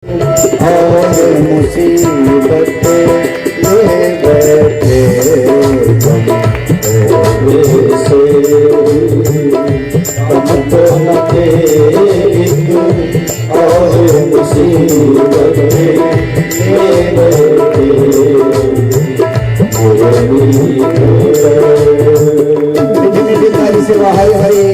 और मुसीबत ले बैठे से हम तो न थे और मुसीबत ले बैठे सेवा हरि हरि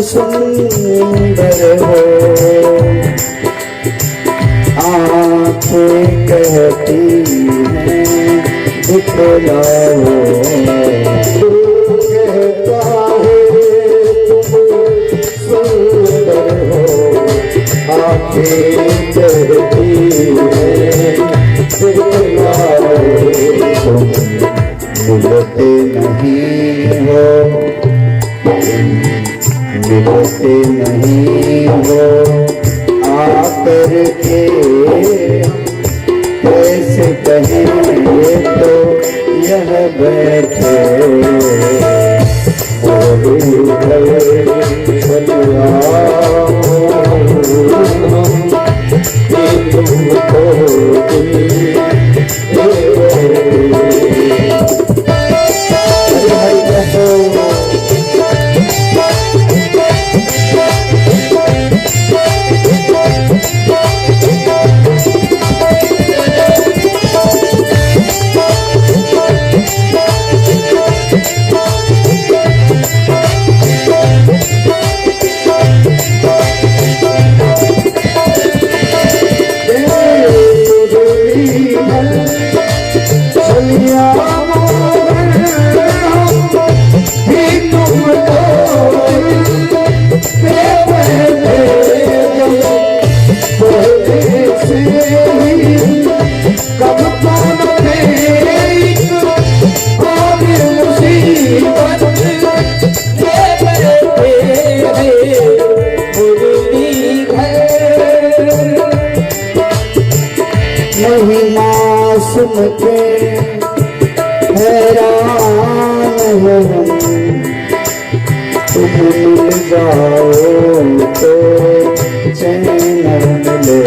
सुंदर हो आँखें कहती हैं दिखलाओ कहता है तुम सुंदर हो आँखें कहती हैं दिखलाओ तुम मिलते नहीं हो मिलते नहीं हो आकर के कैसे कहेंगे तो यह बैठे सुन के हैरान हो तुम मिल जाओ तो चैन मिले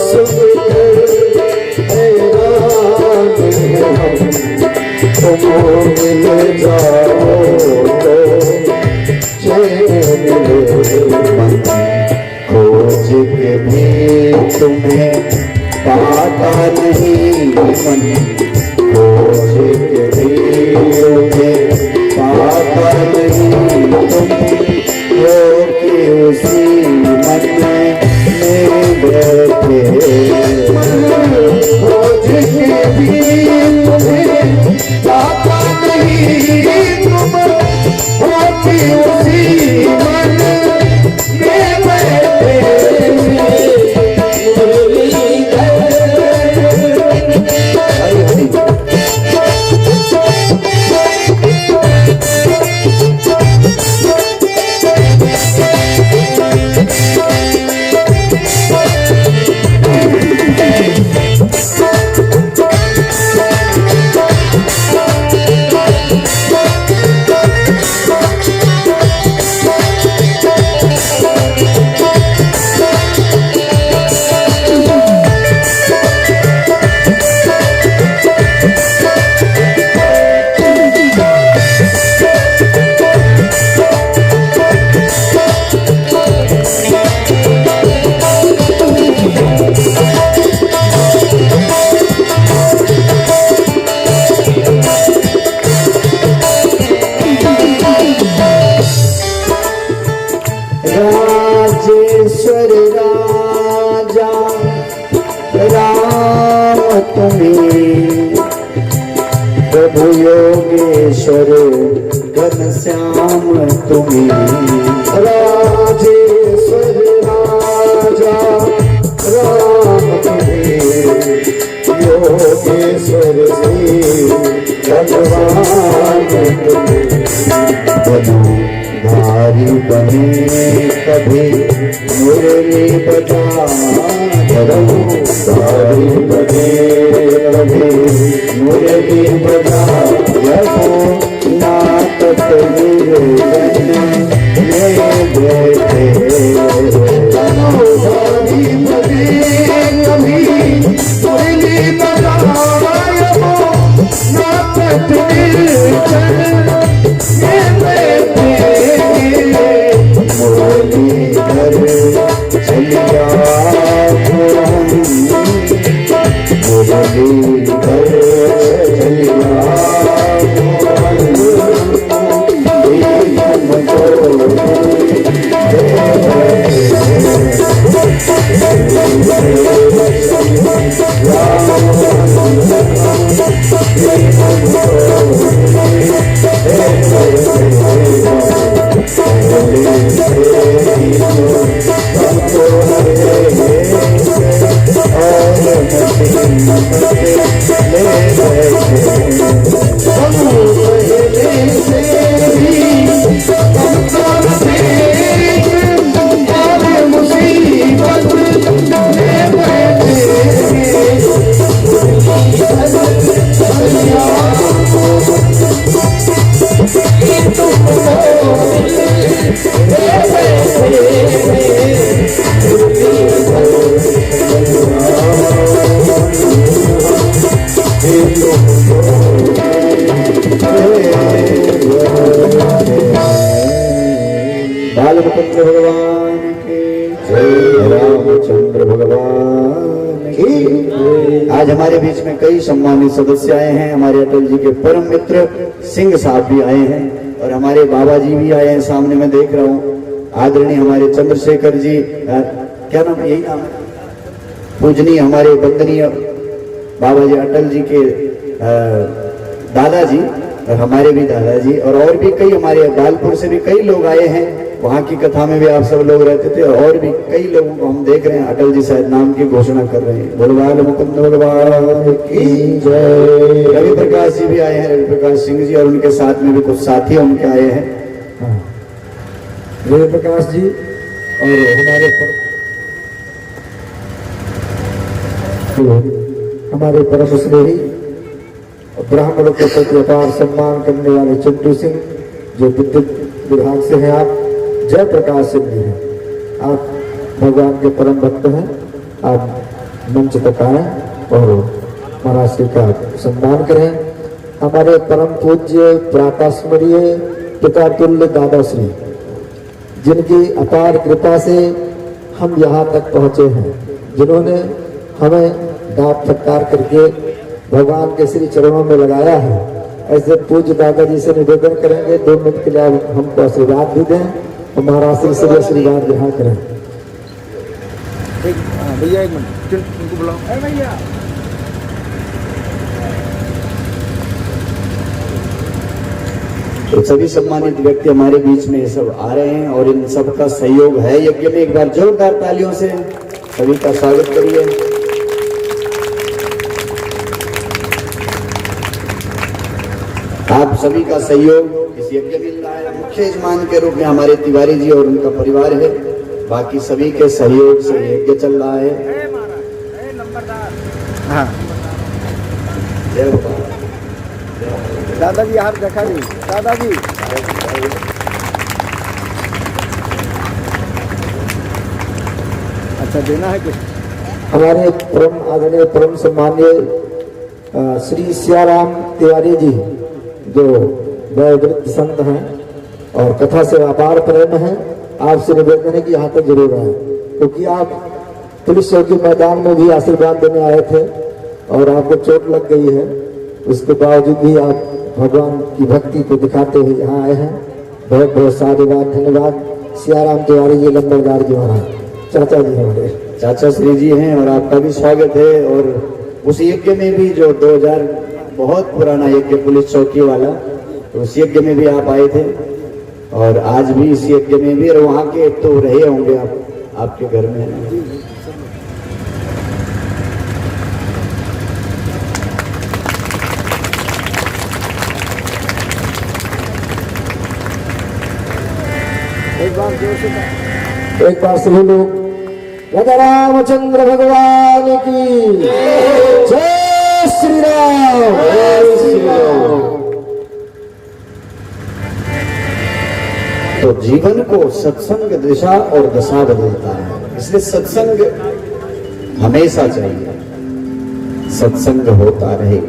सुन के हैरान हो तुम मिल जाओ तो चैन मिले खोज के भी तुम्हें पाता नहीं मन खोज के भी तुम्हें पाता नहीं तुम हो कि उसी मन में बैठे खोज के भी तुम्हें पाता नहीं तुम हो कि उसी मन में बैठे राम तुम्हें, प्रभु योगेश्वर घनश्याम तुम्हें, राजेश्वर राजा राम तुम्हें, योगेश्वर शिव भगवान तुम्हें, धारी बने कभी मुरली बजा धरो, धारी बने कभी मुरली बजा जबो नाथ निर्जन में बैठे, धारी बने कभी मुरली बजा जबो नाथ निर्जन में बैठे, मुरली घर चलिया मुरली घर चलिया बालमुकुंद भगवान की जय, रामचंद्र भगवान की। आज हमारे बीच में कई सम्मानित सदस्य आए हैं। हमारे अटल जी के परम मित्र सिंह साहब भी आए हैं और हमारे बाबा जी भी आए हैं, सामने मैं देख रहा हूँ। आदरणीय हमारे चंद्रशेखर जी, क्या नाम, यही नाम है, पूजनीय हमारे वंदनीय बाबा जी अटल जी के दादाजी और हमारे भी दादाजी और भी कई हमारे बालपुर से भी कई लोग आए हैं। वहाँ की कथा में भी आप सब लोग रहते थे और भी कई लोगों को हम देख रहे हैं। अटल जी शायद नाम की घोषणा कर रहे हैं। बोलबाल मुकुंद भगवान की जय। रवि प्रकाश जी भी आए हैं, रवि प्रकाश सिंह जी, और उनके साथ में भी कुछ साथी उनके आए हैं। रवि प्रकाश जी और हमारे परम स्नेही ब्राह्मणों के प्रति अपार सम्मान करने वाले चिंटू सिंह, जो विद्युत विभाग से हैं। आप जय प्रकाश सिंह जी हैं, आप भगवान के परम भक्त हैं। आप मंच तक आए और महाराज श्री का सम्मान करें। हमारे परम पूज्य प्रातस्मरणीय पिता तुल्य दादा श्री, जिनकी अपार कृपा से हम यहाँ तक पहुँचे हैं, जिन्होंने हमें दाप फटकार करके भगवान के श्री चरणों में लगाया है। ऐसे पूज्य दादाजी से निवेदन करेंगे 2 मिनट के लिए हमको आशीर्वाद भी दें और महाराज श्री से आशीर्वाद ग्रहण करें। भैया एक मिनट उनको बुलाओ। भैया तो सभी सम्मानित व्यक्ति हमारे बीच में सब आ रहे हैं और इन सब का सहयोग है यज्ञ में। एक बार जोरदार तालियों से सभी का स्वागत करिए। आप सभी का सहयोग इस यज्ञ में मिल रहा है। मुख्य यजमान के रूप में हमारे तिवारी जी और उनका परिवार है। बाकी सभी के सहयोग से यज्ञ चल रहा है। हाँ जय भगवान। दादाजी हाथ देखा जी, दादाजी अच्छा देना है कुछ। हमारे परम आदरणीय परम सम्मान्य श्री सियाराम तिवारी जी, जो वयोवृद्ध संत हैं और कथा से अपार प्रेम है, आपसे निवेदन है कि यहाँ तक जरूर आए, क्योंकि आप पुलिस चौकी मैदान में भी आशीर्वाद देने आए थे और आपको चोट लग गई है। उसके बावजूद भी आप भगवान की भक्ति को दिखाते हुए यहाँ आए हैं। बहुत बहुत साधुवाद, धन्यवाद। सियाराम तिवारी जी, लंबरदार जी महाराज, चाचा जी हमारे। चाचा श्री जी हैं और आपका भी स्वागत है। और उस यज्ञ में भी जो 2000 बहुत पुराना यज्ञ पुलिस चौकी वाला, तो उस यज्ञ में भी आप आए थे और आज भी इस यज्ञ में भी, और वहाँ के तो रहे होंगे आप, आपके घर में। एक बार जोर से एक बार सभी लोग राजा रामचंद्र भगवान की जय श्री राम। जय श्री राम। तो जीवन को सत्संग दिशा और दशा बदलता है, इसलिए सत्संग हमेशा चाहिए, सत्संग होता रहे,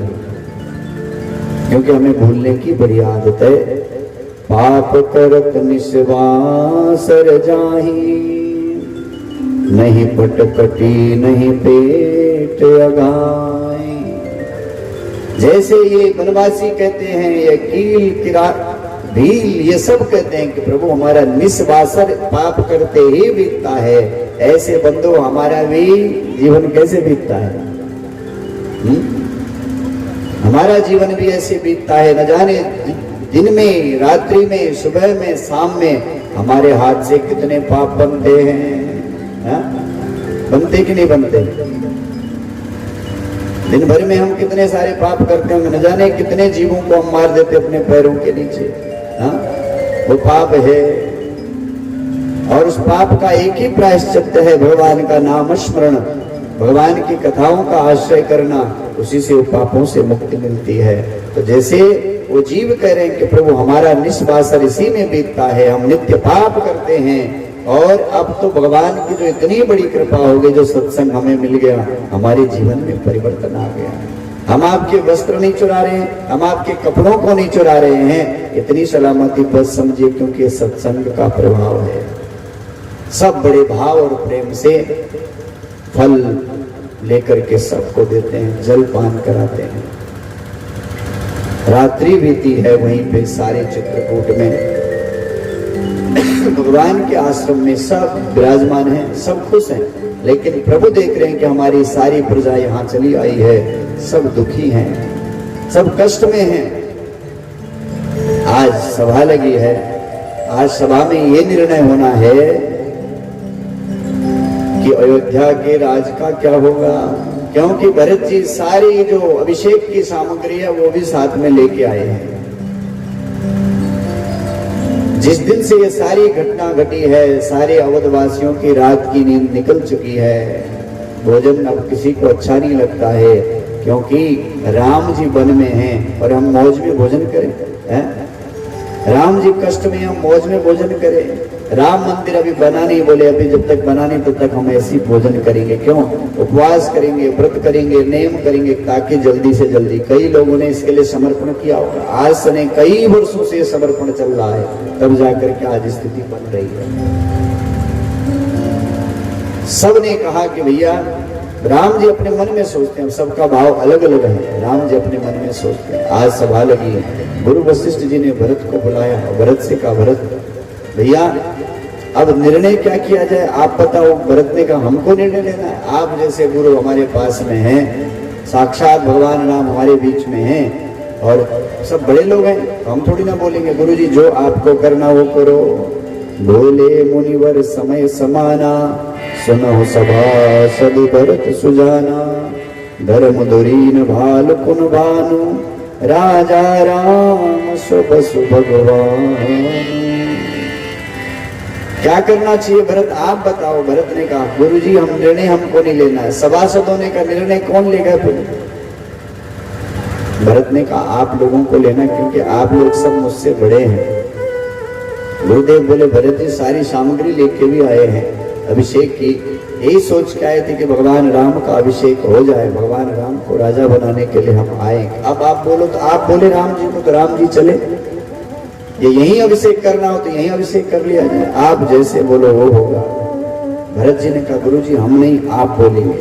क्योंकि हमें भूलने की बड़ी आदत है। पाप करत निस्वासर जाही, नहीं पटकटी नहीं पेट अगाई। जैसे ये वनवासी कहते हैं, ये कील किरा भील, ये सब कहते हैं कि प्रभु हमारा निस्वासर पाप करते ही बीतता है, ऐसे बंदो हमारा भी जीवन कैसे बीतता है? हमारा जीवन भी ऐसे बीतता है, न जाने दिन में, रात्रि में, सुबह में, शाम में हमारे हाथ से कितने पाप बनते हैं। हा? बनते कि नहीं बनते? दिन भर में हम कितने सारे पाप करते हैं, न जाने कितने जीवों को हम मार देते अपने पैरों के नीचे। हा? वो पाप है, और उस पाप का एक ही प्रायश्चित है, भगवान का नाम स्मरण, भगवान की कथाओं का आश्रय करना, उसी से पापों से मुक्ति मिलती है। तो जैसे वो जीव कह रहे हैं कि प्रभु हमारा निस्वासर इसी में बीतता है, हम नित्य पाप करते हैं, और अब तो भगवान की जो इतनी बड़ी कृपा हो गई, जो सत्संग हमें मिल गया, हमारे जीवन में परिवर्तन आ गया। हम आपके वस्त्र नहीं चुरा रहे हैं, हम आपके कपड़ों को नहीं चुरा रहे हैं, इतनी सलामती बस समझिए, क्योंकि सत्संग का प्रभाव है। सब बड़े भाव और प्रेम से फल लेकर के सबको देते हैं, जल पान कराते हैं। रात्रि बीती है वहीं पे सारे चित्रकूट में, भगवान के आश्रम में सब विराजमान हैं, सब खुश हैं, लेकिन प्रभु देख रहे हैं कि हमारी सारी प्रजा यहाँ चली आई है, सब दुखी हैं, सब कष्ट में हैं। आज सभा लगी है, आज सभा में ये निर्णय होना है कि अयोध्या के राज का क्या होगा, क्योंकि भरत जी सारी जो अभिषेक की सामग्री है वो भी साथ में लेके आए हैं। जिस दिन से ये सारी घटना घटी है, सारे अवधवासियों की रात की नींद निकल चुकी है, भोजन अब किसी को अच्छा नहीं लगता है, क्योंकि राम जी वन में हैं और हम मौज में भोजन करें, हैं? राम जी कष्ट में, हम मौज में भोजन करें। राम मंदिर अभी बना नहीं, बोले अभी जब तक बना नहीं तब तक हम ऐसी भोजन करेंगे। क्यों? उपवास करेंगे, व्रत करेंगे, नियम करेंगे, ताकि जल्दी से जल्दी। कई लोगों ने इसके लिए समर्पण किया होगा, आज से नहीं कई वर्षों से समर्पण चल रहा है, तब जाकर के आज स्थिति बन रही है। सब ने कहा कि भैया राम जी अपने मन में सोचते हैं, सबका भाव अलग अलग है, राम जी अपने मन में सोचते हैं। आज सभा लगी है, गुरु वशिष्ठ जी ने भरत को बुलाया, भरत से कहा भरत भैया अब निर्णय क्या किया जाए, आप बताओ। भरत ने कहा हमको निर्णय लेना है, आप जैसे गुरु हमारे पास में हैं, साक्षात भगवान राम हमारे बीच में हैं और सब बड़े लोग हैं, तो हम थोड़ी ना बोलेंगे। गुरु जी जो आपको करना वो करो। बोले मुनिवर समय समाना, सुनो सभा सदि भरत सुजाना, धर्म धुरीन भाल कुन भानु, राजा राम सुबसु भगवान। क्या करना चाहिए भरत, आप बताओ। भरत ने कहा गुरुजी हम निर्णय हमको नहीं लेना है, सभासदों ने कहा निर्णय कौन लेगा फिर? भरत ने कहा आप लोगों को लेना, क्योंकि आप लोग सब मुझसे बड़े हैं। गुरुदेव बोले भरत जी सारी सामग्री लेके भी आए हैं अभिषेक की, यही सोच के आए थे कि भगवान राम का अभिषेक हो जाए, भगवान राम को राजा बनाने के लिए हम आए। अब आप बोलो तो आप बोले राम जी को, तो राम जी चले। ये यही अभिषेक करना हो तो यही अभिषेक कर लिया जाए, आप जैसे बोलो वो होगा। भरत जी ने कहा गुरु जी हम नहीं, आप बोलेंगे।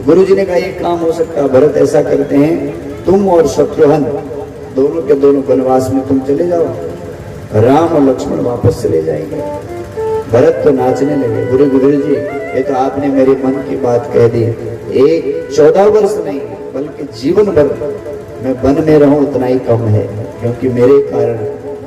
गुरु जी ने कहा ये काम हो सकता है। भरत ऐसा करते हैं, तुम और शत्रुघ्न दोनों के दोनों वनवास में तुम चले जाओ, राम और लक्ष्मण वापस चले जाएंगे। भरत तो नाचने लगे, गुरु जी ये तो आपने मेरे मन की बात कह दी, एक 14 वर्ष नहीं बल्कि जीवन भर मैं वन में रहूं उतना ही कम है, क्योंकि मेरे कारण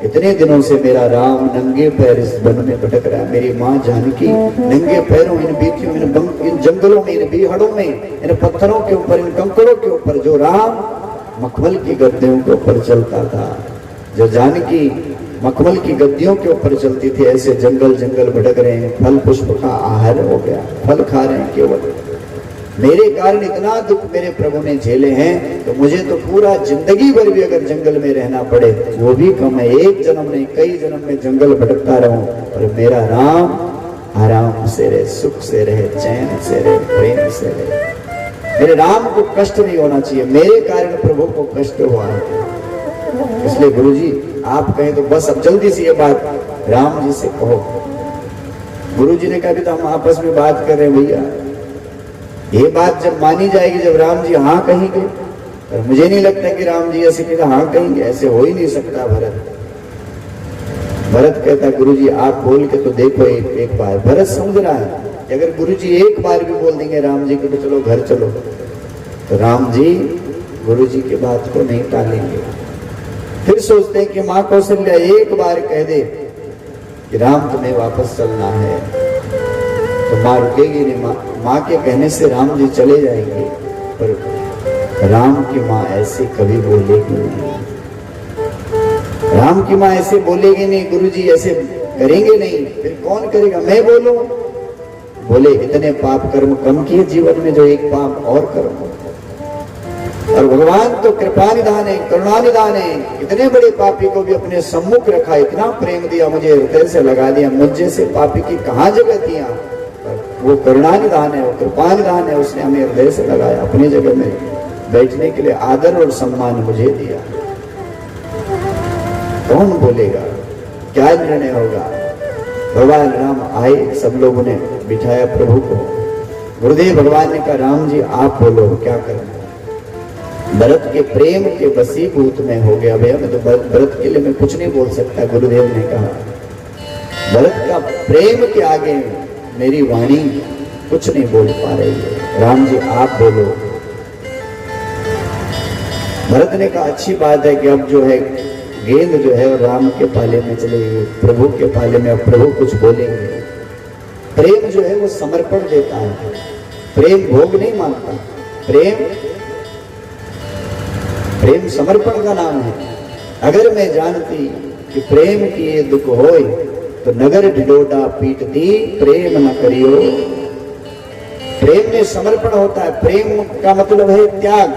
इतने दिनों से मेरा राम नंगे पैर इस वन में भटक रहा है। मेरी माँ जानकी नंगे पैरों इन बीतियों इन जंगलों में, इन बीहड़ों में, इन पत्थरों के ऊपर, इन कंकड़ों के ऊपर जो राम मखमल की गद्दियों के ऊपर चलता था, जो जानकी मखमल की गद्दियों के ऊपर चलती थी, ऐसे जंगल जंगल भटक रहे हैं। फल पुष्प का आहार हो गया, फल खा रहे हैं केवल। मेरे कारण इतना दुख मेरे प्रभु ने झेले हैं, तो मुझे तो पूरा जिंदगी भर भी अगर जंगल में रहना पड़े वो भी कम है। एक जन्म नहीं कई जन्म में जंगल भटकता रहूं और मेरा राम आराम से रहे, सुख से रहे, चैन से रहे, प्रेम से रहे। मेरे राम को कष्ट नहीं होना चाहिए, मेरे कारण प्रभु को कष्ट हुआ है। इसलिए गुरुजी आप कहें तो बस अब जल्दी से ये बात राम जी से कहो। गुरुजी ने कहा भी तो हम आपस में बात कर रहे हैं भैया, ये बात जब मानी जाएगी जब राम जी हाँ कहेंगे, और मुझे नहीं लगता कि राम जी ऐसे कहता हाँ कहेंगे, ऐसे हो ही नहीं सकता। भरत कहता गुरुजी आप बोल के तो देखो एक बार। भरत समझ रहा है कि अगर गुरुजी एक बार भी बोल देंगे राम जी को तो चलो घर चलो, तो राम जी गुरुजी की बात को नहीं टालेंगे। फिर सोचते हैं कि माँ कौशल्या एक बार कह दे कि राम तुम्हें वापस चलना है तो माँ रुकेगी नहीं। माँ के कहने से राम जी चले जाएंगे, पर राम की माँ ऐसे कभी बोलेगी नहीं। राम की माँ ऐसे बोलेगी नहीं, गुरुजी ऐसे करेंगे नहीं, फिर कौन करेगा? मैं बोलूं? बोले इतने पाप कर्म कम किए जीवन में जो एक पाप और कर्म। और भगवान तो कृपा निधान है, करुणा निधान है। इतने बड़े पापी को भी अपने सम्मुख रखा, इतना प्रेम दिया, मुझे हृदय से लगा दिया। मुझे से पापी की कहाँ जगह दिया? वो करुणा निधान है, वो कृपा निधान है। उसने हमें हृदय से लगाया, अपनी जगह में बैठने के लिए आदर और सम्मान मुझे दिया। कौन बोलेगा? क्या निर्णय होगा? भगवान राम आए, सब लोगों ने बिठाया प्रभु को। गुरुदेव भगवान ने कहा राम जी आप बोलो क्या करना। भरत के प्रेम के वसीभूत में हो गया। भैया मैं तो भरत के लिए मैं कुछ नहीं बोल सकता। गुरुदेव ने कहा भरत का प्रेम के आगे मेरी वाणी कुछ नहीं बोल पा रही है, राम जी आप बोलो। भरत ने कहा अच्छी बात है कि अब जो है गेंद जो है राम के पाले में चलेगी, प्रभु के पाले में। अब प्रभु कुछ बोलेंगे। प्रेम जो है वो समर्पण देता है, प्रेम भोग नहीं मांगता। प्रेम समर्पण का नाम है। अगर मैं जानती कि प्रेम किए दुख होए तो नगर ढिढोरा पीटती प्रेम न करियो। प्रेम में समर्पण होता है। प्रेम का मतलब है त्याग।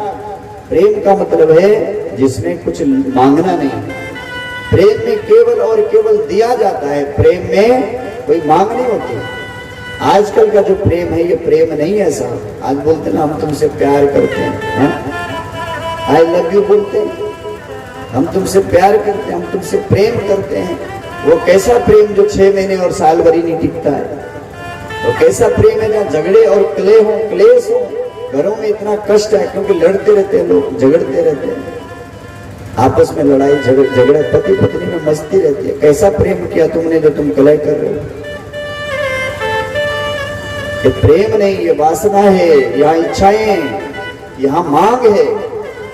प्रेम का मतलब है जिसमें कुछ मांगना नहीं। प्रेम में केवल और केवल दिया जाता है। प्रेम में कोई मांग नहीं होती। आजकल का जो प्रेम है ये प्रेम नहीं है साहब। आज बोलते ना हम तुमसे प्यार करते हैं, आई लव यू बोलते हैं, हम तुमसे प्यार करते हैं, हम तुमसे प्रेम करते हैं। वो कैसा प्रेम जो 6 महीने और साल भर ही नहीं टिकता है। वो कैसा प्रेम है जहाँ झगड़े और क्लेश हो। घरों में इतना कष्ट है क्योंकि लड़ते रहते हैं लोग, झगड़ते रहते हैं, आपस में लड़ाई झगड़ा, पति पत्नी में मस्ती रहती है। कैसा प्रेम किया तुमने जो तुम कलह कर रहे हो? ये प्रेम नहीं, ये वासना है, यहाँ इच्छाएं, यहाँ मांग है।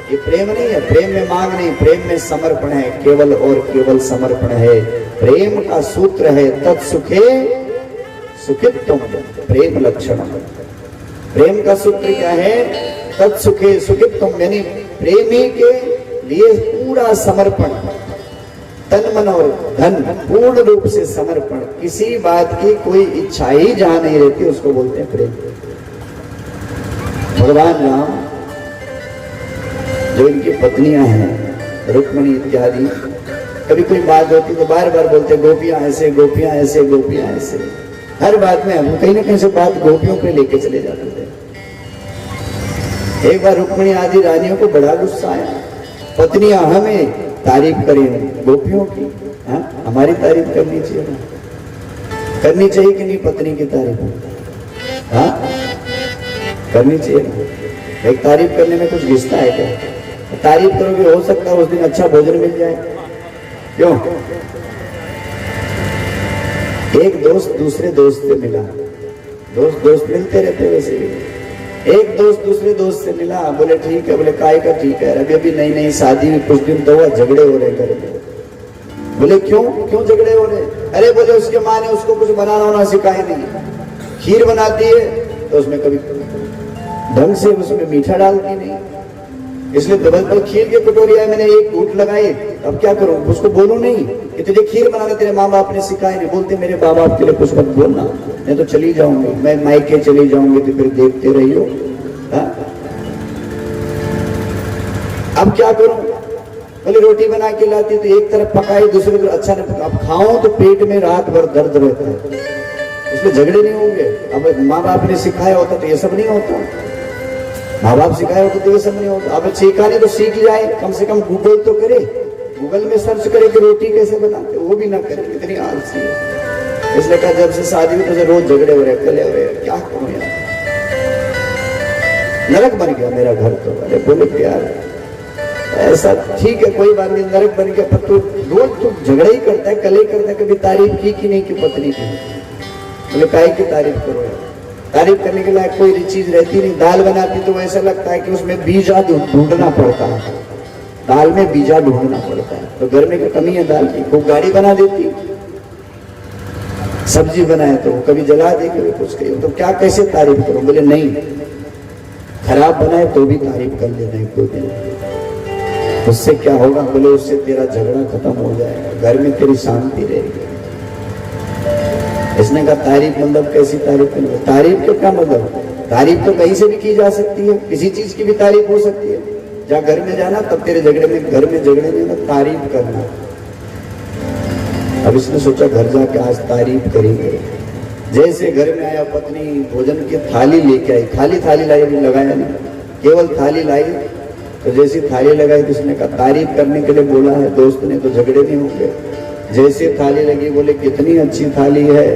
ये प्रेम नहीं है। प्रेम में मांग नहीं, प्रेम में समर्पण है, केवल और केवल समर्पण है। प्रेम का सूत्र है तत्सुखे सुखित्वम प्रेम लक्षण। प्रेम का सूत्र क्या है? तत्सुखे सुखित्वम, यानी प्रेमी के लिए पूरा समर्पण, तन मन और धन पूर्ण रूप से समर्पण। किसी बात की कोई इच्छा ही जहां नहीं रहती उसको बोलते हैं प्रेम। भगवान राम जो इनकी पत्नियां हैं रुक्मिणी इत्यादि, कभी कोई बात होती तो बार बार बोलते गोपियां ऐसे, गोपियां ऐसे, गोपियां ऐसे। हर बात में हम कहीं ना कहीं से बात गोपियों पे लेके चले जाते थे। एक बार रुक्मिणी आदि रानियों को बड़ा गुस्सा आया। पत्नियां हमें तारीफ करें गोपियों की, हमारी तारीफ करनी चाहिए ना? करनी चाहिए कि नहीं पत्नी की तारीफ? हाँ करनी चाहिए ना। एक तारीफ करने में कुछ घिसता है क्या? तारीफ करोगे हो सकता है उस दिन अच्छा भोजन मिल जाए। क्यों? एक दोस्त दूसरे दोस्त से मिला, दोस्त मिलते रहते वैसे भी। एक दोस्त दूसरे दोस्त से मिला, बोले ठीक है, बोले काय का ठीक है, अभी अभी नई नई शादी में कुछ दिन तो हुआ, झगड़े हो रहे घर में। बोले क्यों झगड़े हो रहे? अरे बोले उसके माँ ने उसको कुछ बनाना होना सिखाया नहीं, खीर बनाती है तो उसमें कभी ढंग से उसमें मीठा डालती नहीं, इसलिए डबल खीर की कटोरी है, मैंने एक घूंट लगाई, अब क्या करूं? उसको बोलूं नहीं कि तुझे खीर बनाना तेरे माँ बाप ने सिखाया नहीं। बोलते मेरे माँ बाप के लिए कुछ मत बोलना, नहीं तो चली जाऊंगी, मैं मायके चली जाऊंगी तो फिर देखते रहियो। अब क्या करूं? बोले रोटी बना के लाती तो एक तरफ पकाई, दूसरी तरफ अच्छा नहीं पका, अब खाऊं तो पेट में रात भर दर्द रहता है, इसलिए झगड़े नहीं होंगे। अब माँ बाप ने सिखाया होता तो ये सब नहीं होता, माँ बाप सिखाया होता तो ये सब नहीं होता। अब सीखा नहीं तो सीख जाए, कम से कम गूगल तो करे, गूगल में सर्च करे कि रोटी कैसे बनाते, वो भी ना करे, इतनी आलसी है। इसलिए कहा जब से शादी हुई तो रोज झगड़े हो रहे, कले हो रहे, क्या करूं यार, नरक बन गया मेरा घर तो। अरे बोले प्यार ऐसा ठीक है, कोई बात नहीं, नरक बन गया, पर तू रोज तू झगड़ा ही करता है, कले करता है, कभी तारीफ की कि नहीं की पत्नी की? बोले काहे की तारीफ करो यार, तारीफ करने के लायक कोई चीज रहती नहीं। दाल बनाती तो ऐसा लगता है कि उसमें बीजा ढूंढना पड़ता है, दाल में बीजा ढूंढना पड़ता है, तो घर में क्या कमी है दाल की? खूब गाड़ी बना देती, सब्जी बनाए तो कभी जला दे, कभी कुछ कही, तो क्या कैसे तारीफ करो? बोले नहीं, खराब बनाए तो भी तारीफ कर लेना है कोई दिन, उससे क्या होगा? बोले उससे तेरा झगड़ा खत्म हो जाएगा, घर में तेरी शांति रहेगी। इसने कहा तारीफ मतलब कैसी तारीफ? तारीफ का क्या मतलब? तारीफ तो कहीं से भी की जा सकती है, किसी चीज की भी तारीफ हो सकती है। जहाँ घर में जाना तब तेरे झगड़े में, घर में झगड़े में ना तारीफ करना। अब इसने सोचा घर जाके आज तारीफ करेंगे। जैसे घर में आया, पत्नी भोजन की थाली लेके आई, खाली थाली लाई, भी लगाया नहीं, केवल थाली लाई, तो जैसी थाली लगाई तो उसने कहा तारीफ करने के लिए बोला है दोस्त ने, तो झगड़े नहीं होंगे। जैसे थाली लगी, बोले कितनी अच्छी थाली है,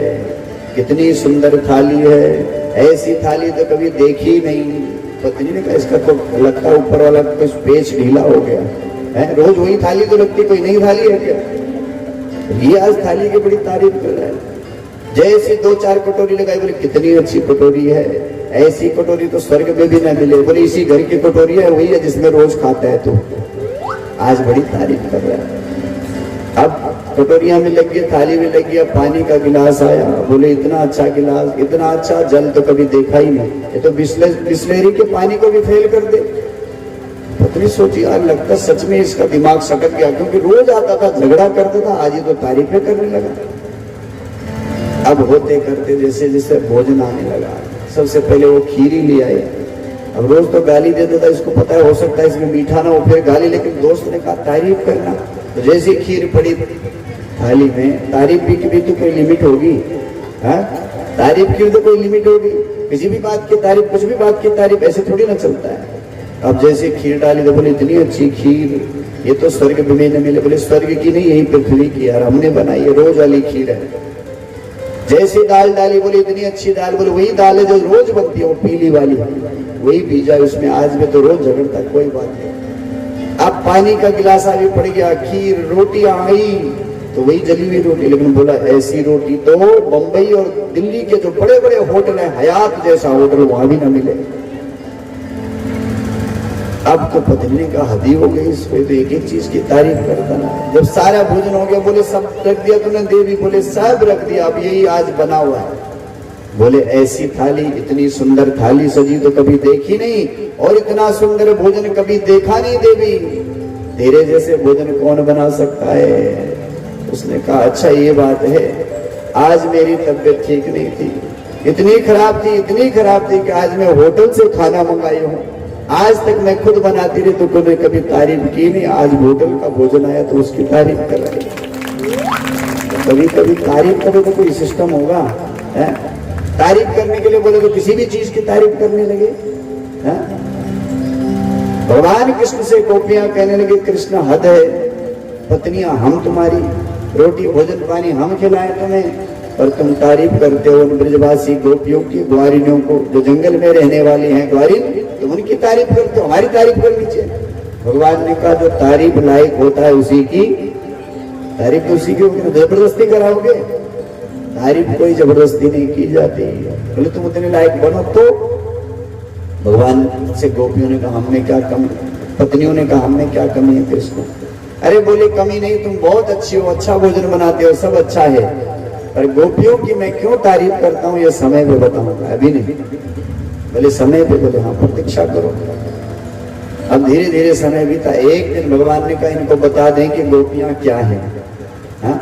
कितनी सुंदर थाली है, ऐसी थाली तो कभी देखी नहीं। पत्नी ने कहा इसका तो लगता ऊपर वाला कुछ पेच ढीला हो गया है, रोज वही थाली तो लगती, कोई नई थाली है क्या? ये आज थाली की बड़ी तारीफ कर रहा है। जैसे 2-4 कटोरी लगाई, बोले कितनी अच्छी कटोरी है, ऐसी कटोरी तो स्वर्ग में भी ना मिले। बोले इसी घर की कटोरी है, वही है जिसमें रोज खाता है, तो आज बड़ी तारीफ कर रहा है। अब कटोरियां में लगी, थाली में लगी, अब पानी का गिलास आया, बोले इतना अच्छा गिलास, इतना अच्छा जल तो कभी देखा ही नहीं, ये तो बिस्लेरी के पानी को भी फेल कर दे। पत्नी सोची यार लगता सच में इसका दिमाग सकत गया, क्योंकि रोज आता था झगड़ा करता था, आज ये तो तारीफें करने लगा। अब होते करते जैसे जैसे भोजन आने लगा, सबसे पहले वो खीरी ले आए। अब रोज तो गाली देता था, इसको पता है हो सकता है इसमें मीठा ना हो, फिर गाली, लेकिन दोस्त ने कहा तारीफ करना। तो जैसे खीर पड़ी थाली में, तारीफ भी तो कोई लिमिट होगी, तारीफ की तो कोई लिमिट होगी, किसी भी बात की तारीफ, कुछ भी बात की तारीफ ऐसे थोड़ी ना चलता है। अब जैसे खीर डाली तो बोले इतनी अच्छी खीर, ये तो स्वर्ग में न मिले। बोले स्वर्ग की नहीं, यही पृथ्वी की यार, हमने बनाई है, रोज वाली खीर है। जैसे दाल डाली, बोले इतनी अच्छी दाल, बोले वही दाल है जो रोज बनती है, वो पीली वाली, वही बीजा उसमें, आज में तो रोज झगड़ता, कोई बात नहीं। अब पानी का गिलास आगे पड़ गया, खीर, रोटी आई तो वही जली हुई रोटी, लेकिन बोला ऐसी रोटी तो बंबई और दिल्ली के जो बड़े बड़े होटल है, हयात जैसा होटल, वहां भी ना मिले। अब तो पत्नी का हदी हो गई, इसमें तो एक एक चीज की तारीफ करता ना। जब सारा भोजन हो गया, बोले सब रख दिया तूने देवी? बोले सब रख दिया, अब यही आज बना हुआ है। बोले ऐसी थाली, इतनी सुंदर थाली सजी तो कभी देखी नहीं, और इतना सुंदर भोजन कभी देखा नहीं देवी, तेरे जैसे भोजन कौन बना सकता है? उसने कहा अच्छा ये बात है, आज मेरी तबीयत ठीक नहीं थी, इतनी खराब थी कि आज मैं होटल से खाना मंगाई हूँ, आज तक मैं खुद बनाती रही तो कोई कभी तारीफ की नहीं, आज होटल का भोजन आया तो उसकी तारीफ कर रही। कभी कभी तारीफ करे तो कोई सिस्टम होगा है? तारीफ करने के लिए बोले तो किसी भी चीज की तारीफ करने लगे। भगवान कृष्ण से गोपियां कहने लगे कृष्ण हद है, पत्नियां हम तुम्हारी, रोटी भोजन पानी हम खिलाएं तुम्हें, और तुम तारीफ करते हो उन ब्रजवासी गोपियों की, ग्वारिनियों को, जो जंगल में रहने वाली हैं ग्वारिन, तुम उनकी तारीफ करते हो, हमारी तारीफ करनी चाहिए। भगवान ने कहा जो तारीफ लायक होता है उसी की तारीफ, तो उसी की होगी, जबरदस्ती कराओगे? तारीफ कोई जबरदस्ती नहीं की जाती। बोले तुम उतने लायक बनो तो। भगवान से गोपियों ने कहा हम में क्या कमी, पत्नियों ने कहा हम में क्या कमी है कृष्ण। अरे बोले कमी नहीं, तुम बहुत अच्छी हो, अच्छा भोजन बनाते हो, सब अच्छा है, पर गोपियों की मैं क्यों तारीफ करता हूँ ये समय पे बताऊंगा, अभी नहीं। बोले समय पे? बोले हाँ, प्रतीक्षा करो। अब धीरे धीरे समय बीता। एक दिन भगवान ने कहा इनको बता दें कि गोपियां क्या हैं। हाँ,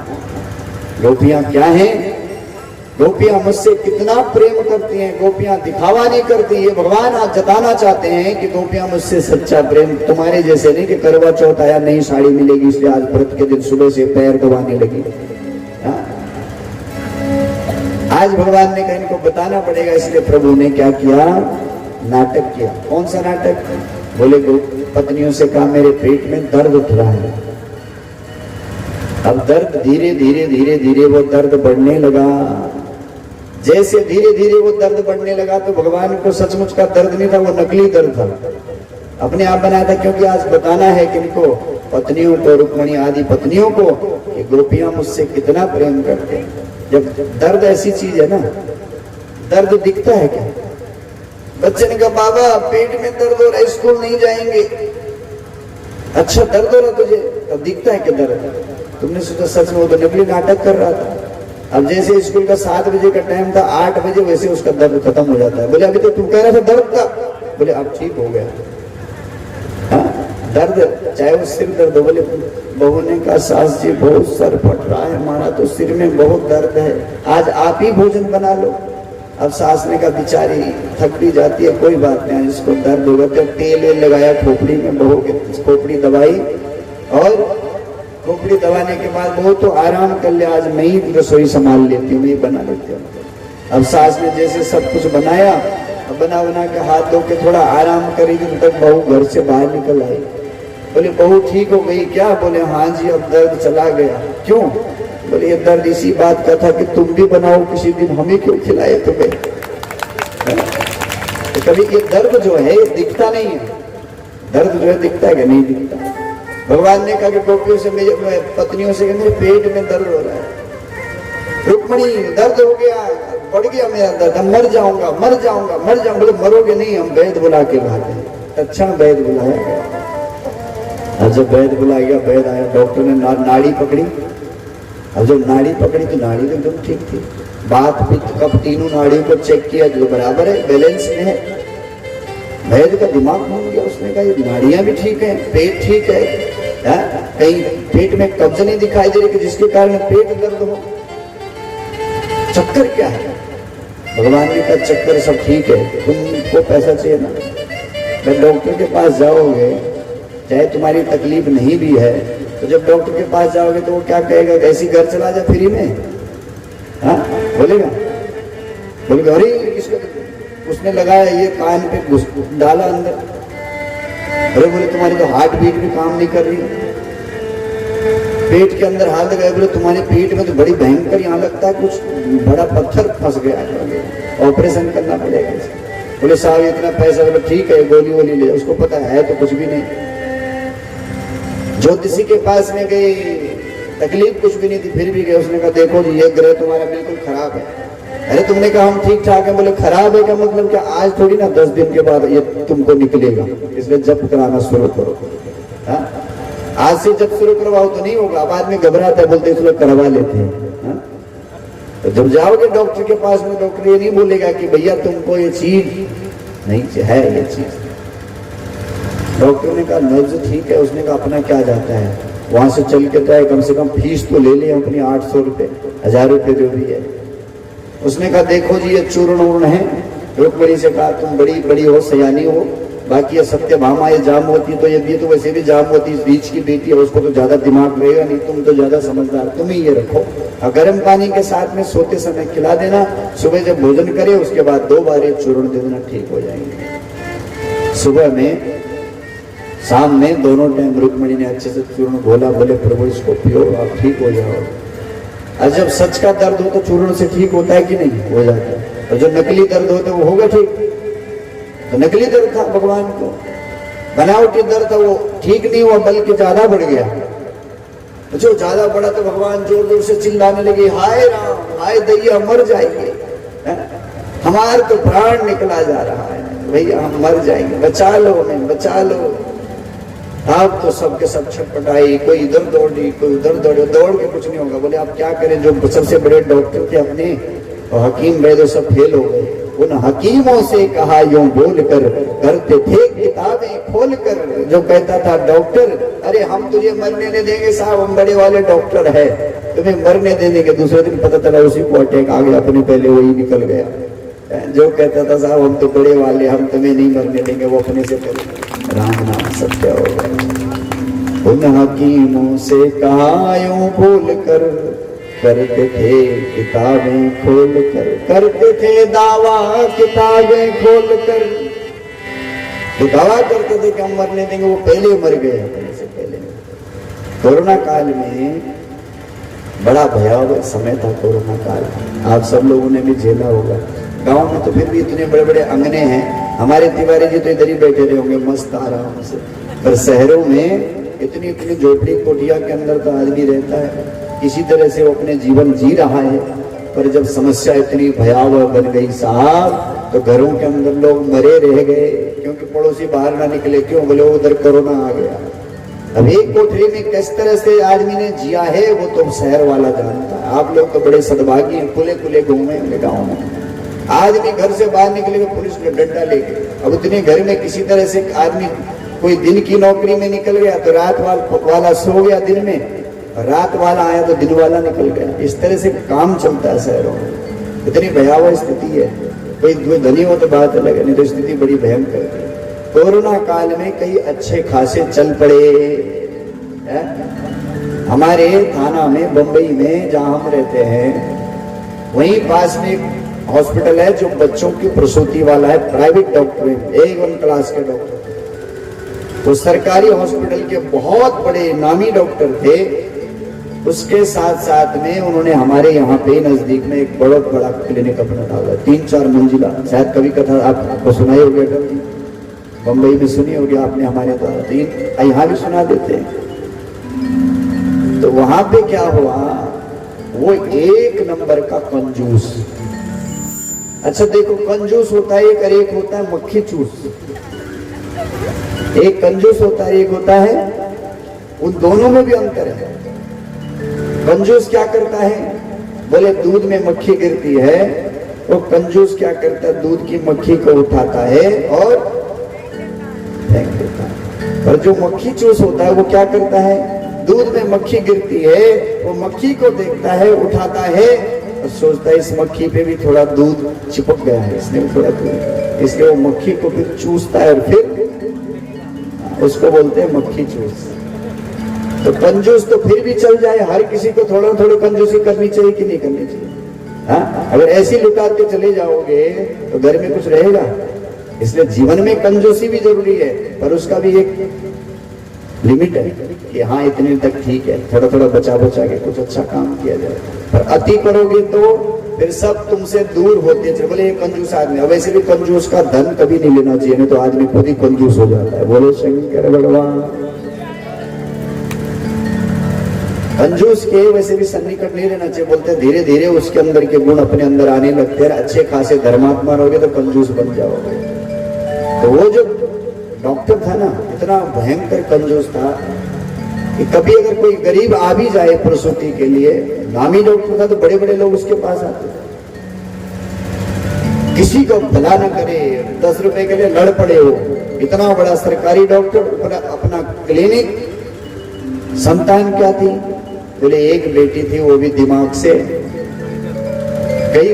गोपियां क्या हैं, गोपियां मुझसे कितना प्रेम करती हैं, गोपियां दिखावा नहीं करती। ये भगवान आज जताना चाहते हैं कि गोपियां मुझसे सच्चा प्रेम, तुम्हारे जैसे नहीं कि करवा चौथ आया नई साड़ी मिलेगी इसलिए आज व्रत के दिन सुबह से पैर दबाने लगी। हाँ? आज भगवान ने कहा इनको बताना पड़ेगा, इसलिए प्रभु ने क्या किया, नाटक किया। कौन सा नाटक? बोले पत्नियों से कहा मेरे पेट में दर्द उठ रहा है। अब दर्द धीरे धीरे धीरे धीरे वो दर्द बढ़ने लगा। जैसे धीरे धीरे वो दर्द बढ़ने लगा तो भगवान को सचमुच का दर्द नहीं था, वो नकली दर्द था, अपने आप बनाया था। क्योंकि आज बताना है किनको, पत्नियों को, रुक्मणी आदि पत्नियों को, कि गोपियां मुझसे कितना प्रेम करते हैं। जब दर्द ऐसी चीज है ना, दर्द दिखता है क्या? बच्चे ने कहा बाबा पेट में दर्द हो रहा है, स्कूल नहीं जाएंगे। अच्छा दर्द हो रहा तुझे, अब दिखता है क्या दर्द? तुमने सोचा सच में वो तो नकली नाटक कर रहा था। अब जैसे स्कूल का 7 बजे का टाइम था, 8 बजे वैसे उसका दर्द खत्म हो जाता है। बोले अभी तो तुम कह रहे थे दर्द था। बोले अब ठीक हो गया। हाँ? दर्द चाहे वो सिर दर्द हो। बोले बहू ने कहा सास जी बहुत सर फट रहा है हमारा, तो सिर में बहुत दर्द है, आज आप ही भोजन बना लो। अब सास ने कहा बेचारी थक भी जाती है, कोई बात नहीं, इसको दर्द होगा। तो तेल लगाया खोपड़ी में, बहू की खोपड़ी दबाई, और खोपड़ी दबाने के बाद बहू तो आराम कर ले, आज मैं ही रसोई संभाल लेती हूँ, मैं ही बना लेती हूँ। अब सास ने जैसे सब कुछ बनाया, बना बना के हाथ धो के थोड़ा आराम करेगी तब बहू घर से बाहर निकल आई। बोले बहू ठीक हो गई क्या? बोले हाँ जी अब दर्द चला गया। क्यों? बोले ये दर्द इसी बात का था कि तुम भी बनाओ किसी दिन, हम ही क्यों खिलाए तुम्हें। तो कभी ये दर्द जो है दिखता नहीं है, दर्द जो है दिखता है कि नहीं दिखता। भगवान ने कहा कि गोपियों से, मेरे पत्नियों से, मेरे पेट में दर्द हो रहा है। रुक्मणी दर्द हो गया, बढ़ गया मेरा दर्द, मर जाऊंगा मर जाऊंगा मर जाऊंगा। बोले मरोगे नहीं, हम वैद्य बुला के लाते हैं। अच्छा वैद्य बुलाया गया। और जब वैद्य बुलाया गया, वैद्य आया, डॉक्टर ने नाड़ी पकड़ी। अब जब नाड़ी पकड़ी तो नाड़ी तो एकदम ठीक थी, बात पित्त कफ तीनों नाड़ियों को चेक किया, जो बराबर है, बैलेंस में है। वैद्य का दिमाग घूम गया, उसने कहा ये नाड़ियां भी ठीक है, पेट ठीक है, कहीं पेट में कब्ज नहीं दिखाई दे रही कि जिसके कारण पेट दर्द हो। चक्कर क्या है? भगवान ने कहा चक्कर सब ठीक है, तुमको पैसा चाहिए ना, जब डॉक्टर के पास जाओगे, चाहे तुम्हारी तकलीफ नहीं भी है, तो जब डॉक्टर के पास जाओगे तो वो क्या कहेगा, ऐसी घर चला जा फ्री में? हाँ बोलेगा? बोलेगा अरे इसको उसने लगाया, ये कान पे डाला अंदर। अरे बोले तुम्हारी तो हार्ट बीट भी काम नहीं कर रही। पेट के अंदर हाथ लगाए, बोले तुम्हारे पेट में तो बड़ी भयंकर, यहाँ लगता है कुछ बड़ा पत्थर फंस गया, ऑपरेशन करना पड़ेगा। बोले साहब इतना पैसा। बोले ठीक है गोली वोली ले। उसको पता है तो कुछ भी नहीं। ज्योतिषी के पास में गई, तकलीफ कुछ भी नहीं थी, फिर भी गए। उसने कहा देखो जी ये ग्रह तुम्हारा बिल्कुल खराब है। अरे तुमने कहा हम ठीक ठाक है। बोले खराब है का मतलब क्या? आज थोड़ी ना 10 दिन के बाद ये तुमको निकलेगा, इसलिए जप कराना शुरू करो। हाँ? आज से जब शुरू करवाओ तो नहीं होगा। अब आदमी घबराता है, बोलते इसलिए करवा लेते हैं। हाँ? तो जब जाओगे डॉक्टर के पास में, डॉक्टर ये नहीं बोलेगा कि भैया तुमको ये चीज नहीं है, ये चीज। डॉक्टर ने कहा नब्ज ठीक है। उसने कहा अपना क्या जाता है, वहां से चल के तो कम से कम फीस तो ले ले अपनी, 800 रुपये 1000 रुपये जो भी है। उसने कहा देखो जी ये चूर्ण उर्ण है। रुक्मणी से कहा तुम बड़ी बड़ी हो, सयानी हो, बाकी ये सत्यभामा ये जाम होती तो ये तो वैसे भी जाम होती, इस बीच की बेटी है, उसको तो ज्यादा दिमाग रहेगा नहीं, तुम तो ज्यादा समझदार, तुम ही ये रखो। और गर्म पानी के साथ में सोते समय खिला देना, सुबह जब भोजन करे उसके बाद 2 बार ये चूर्ण दे देना, ठीक हो जाएंगे। सुबह में शाम में दोनों टाइम रुक्मणी ने अच्छे से चूर्ण घोला। बोले प्रभु इसको पियो, आप ठीक हो जाओ। और जब सच का दर्द हो तो चूर्ण से ठीक होता है कि नहीं? हो जाता है। और जो नकली दर्द होता है वो होगा ठीक? तो नकली दर्द था, भगवान को बनावटी दर्द था, वो ठीक नहीं हुआ बल्कि ज्यादा बढ़ गया। जो ज्यादा बड़ा तो भगवान जोर जोर से चिल्लाने लगे, हाय राम, हाय दैया, मर जाएंगे, हमारे तो प्राण निकला जा रहा है, भैया हम मर जाएंगे, बचा लो हमें, बचा लो। आप तो सबके सब छटपटाई, कोई इधर दौड़ी, कोई उधर दौड़े, दौड़ के कुछ नहीं होगा। बोले आप क्या करें, जो सबसे बड़े डॉक्टर थे अपने और हकीम वैद्य सब फेल हो गए। उन हकीमों से कहा यूं बोल कर, करते थे किताबें खोल कर। जो कहता था डॉक्टर, अरे हम तुझे मरने नहीं देंगे साहब, हम बड़े वाले डॉक्टर है, तुम्हें मरने दे देंगे। दूसरे दिन पता चला उसी को अटैक आ गया, अपने पहले वही निकल गया। जो कहता था साहब हम तो बड़े वाले, हम तुम्हें नहीं मरने देंगे, वो अपने से करेंगे। राम नाम सत्य होगा। उन हकीमों से कहा यूं बोल कर, करते थे किताबें खोल कर, करते थे दावा किताबें खोल कर। तो दावा करते थे कि हम मरने देंगे, वो पहले मर गए अपने से पहले। कोरोना काल में बड़ा भयावह समय था। कोरोना काल आप सब लोगों ने भी झेला होगा। गांव में तो फिर भी इतने बड़े बड़े अंगने हैं, हमारे तिवारी जी तो इधर ही बैठे रहे होंगे मस्त आराम से, पर शहरों में इतनी इतनी झोपड़ी कोठिया के अंदर तो आदमी रहता है, इसी तरह से वो अपने जीवन जी रहा है। पर जब समस्या इतनी भयावह बन गई साहब, तो घरों के अंदर लोग मरे रह गए, क्योंकि पड़ोसी बाहर ना निकले। क्यों? बोले उधर कोरोना आ गया। अब एक कोठरी में किस तरह से आदमी ने जिया है वो तो शहर वाला जानता है। आप लोग तो बड़े सद्भागी हैं, खुले खुले घूमे होंगे गाँव में। आदमी घर से बाहर निकलेगा पुलिस ने डंडा लेके। अब उतने घर में किसी तरह से आदमी कोई दिन की नौकरी में निकल गया तो रात वाला सो गया दिन में, रात वाला आया तो दिन वाला निकल गया। इस तरह से काम चलता है शहरों में। इतनी भयावह स्थिति है। कोई धनी हो तो बात अलग है, नहीं तो स्थिति बड़ी भयंकर है। कोरोना काल में कई अच्छे खासे चल पड़े है? हमारे थाना में, बंबई में जहां हम रहते हैं, वहीं पास में एक हॉस्पिटल है जो बच्चों की प्रसूति वाला है, प्राइवेट डॉक्टर है, A1 क्लास के डॉक्टर। तो सरकारी हॉस्पिटल के बहुत बड़े नामी डॉक्टर थे। उसके साथ साथ में उन्होंने हमारे यहाँ पे नजदीक में एक बहुत बड़ा क्लिनिक अपना डाला, 3-4 मंजिला। शायद कभी कथा आपको सुनाई होगी, बंबई में सुनी होगी आपने हमारे द्वारा, तो यहाँ भी सुना देते हैं। तो वहां पे क्या हुआ, वो एक नंबर का कंजूस। अच्छा देखो, कंजूस होता है एक और एक होता है मक्खी चूस। एक कंजूस होता है, एक होता है, उन दोनों में भी अंतर है। कंजूस क्या करता है, बोले दूध में मक्खी गिरती है, वो कंजूस क्या करता है, दूध की मक्खी को उठाता है और फेंक देता है। और जो मक्खी चूस होता है वो क्या करता है, दूध में मक्खी गिरती है, वो मक्खी को देखता है, उठाता है और सोचता है इस मक्खी पे भी थोड़ा दूध चिपक गया है, इसने भी थोड़ा दूध, इसलिए वो मक्खी को फिर चूसता है और फिर उसको बोलते हैं मक्खी चूस। तो कंजूस तो फिर भी चल जाए, हर किसी को थोड़ा थोड़ा कंजूसी करनी चाहिए कि नहीं करनी चाहिए? हाँ, अगर ऐसी लुटा के चले जाओगे तो घर में कुछ रहेगा। इसलिए जीवन में कंजूसी भी जरूरी है, पर उसका भी एक लिमिट है कि हाँ इतने तक ठीक है, थोड़ा थोड़ा बचा के कुछ अच्छा काम किया जाए। पर अति करोगे तो फिर सब तुमसे दूर होते चले। बोले ये कंजूस आदमी, अब वैसे भी कंजूस का धन कभी नहीं लेना चाहिए, नहीं तो आदमी खुद ही कंजूस हो जाता है। बोले शंकर भगवान। कंजूस के वैसे भी सन्निकट नहीं रहना चाहिए। बोलते धीरे धीरे उसके अंदर के गुण अपने अंदर आने लगते हैं। अच्छे खासे धर्मात्मा रहोगे तो कंजूस बन जाओगे। तो वो जो डॉक्टर था ना, इतना भयंकर कंजूस था कि कभी अगर कोई गरीब आ भी जाए प्रसूति के लिए, नामी डॉक्टर था, तो बड़े बड़े लोग उसके पास आते थे। किसी को भला न करे, 10 रुपए के लिए लड़ पड़े हो। इतना बड़ा सरकारी डॉक्टर, अपना क्लिनिक। संतान क्या थी? बोले एक बेटी थी, वो भी दिमाग से गई,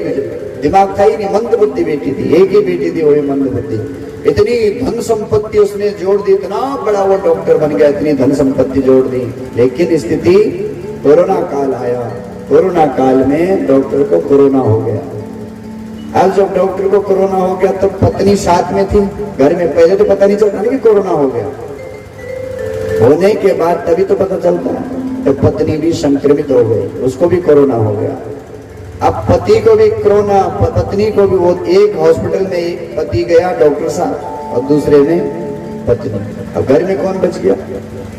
दिमाग था ही नहीं, मंद बुद्धि बेटी थी। एक ही बेटी थी, वो भी मंद बुद्धि। इतनी धन संपत्ति उसने जोड़ दी, इतना बड़ा वो डॉक्टर बन गया, इतनी धन संपत्ति जोड़ दी। लेकिन स्थिति, कोरोना काल आया। कोरोना काल में डॉक्टर को कोरोना हो गया। अब जब डॉक्टर को कोरोना हो गया तो पत्नी साथ में थी घर में। पहले तो पता नहीं चलता कि कोरोना हो गया, होने के बाद तभी तो पता चलता है। तो पत्नी भी संक्रमित हो गई, उसको भी कोरोना हो गया। अब पति को भी कोरोना, पत्नी को भी। वो एक हॉस्पिटल में एक पति गया डॉक्टर साहब, और दूसरे में पत्नी। अब घर में कौन बच गया?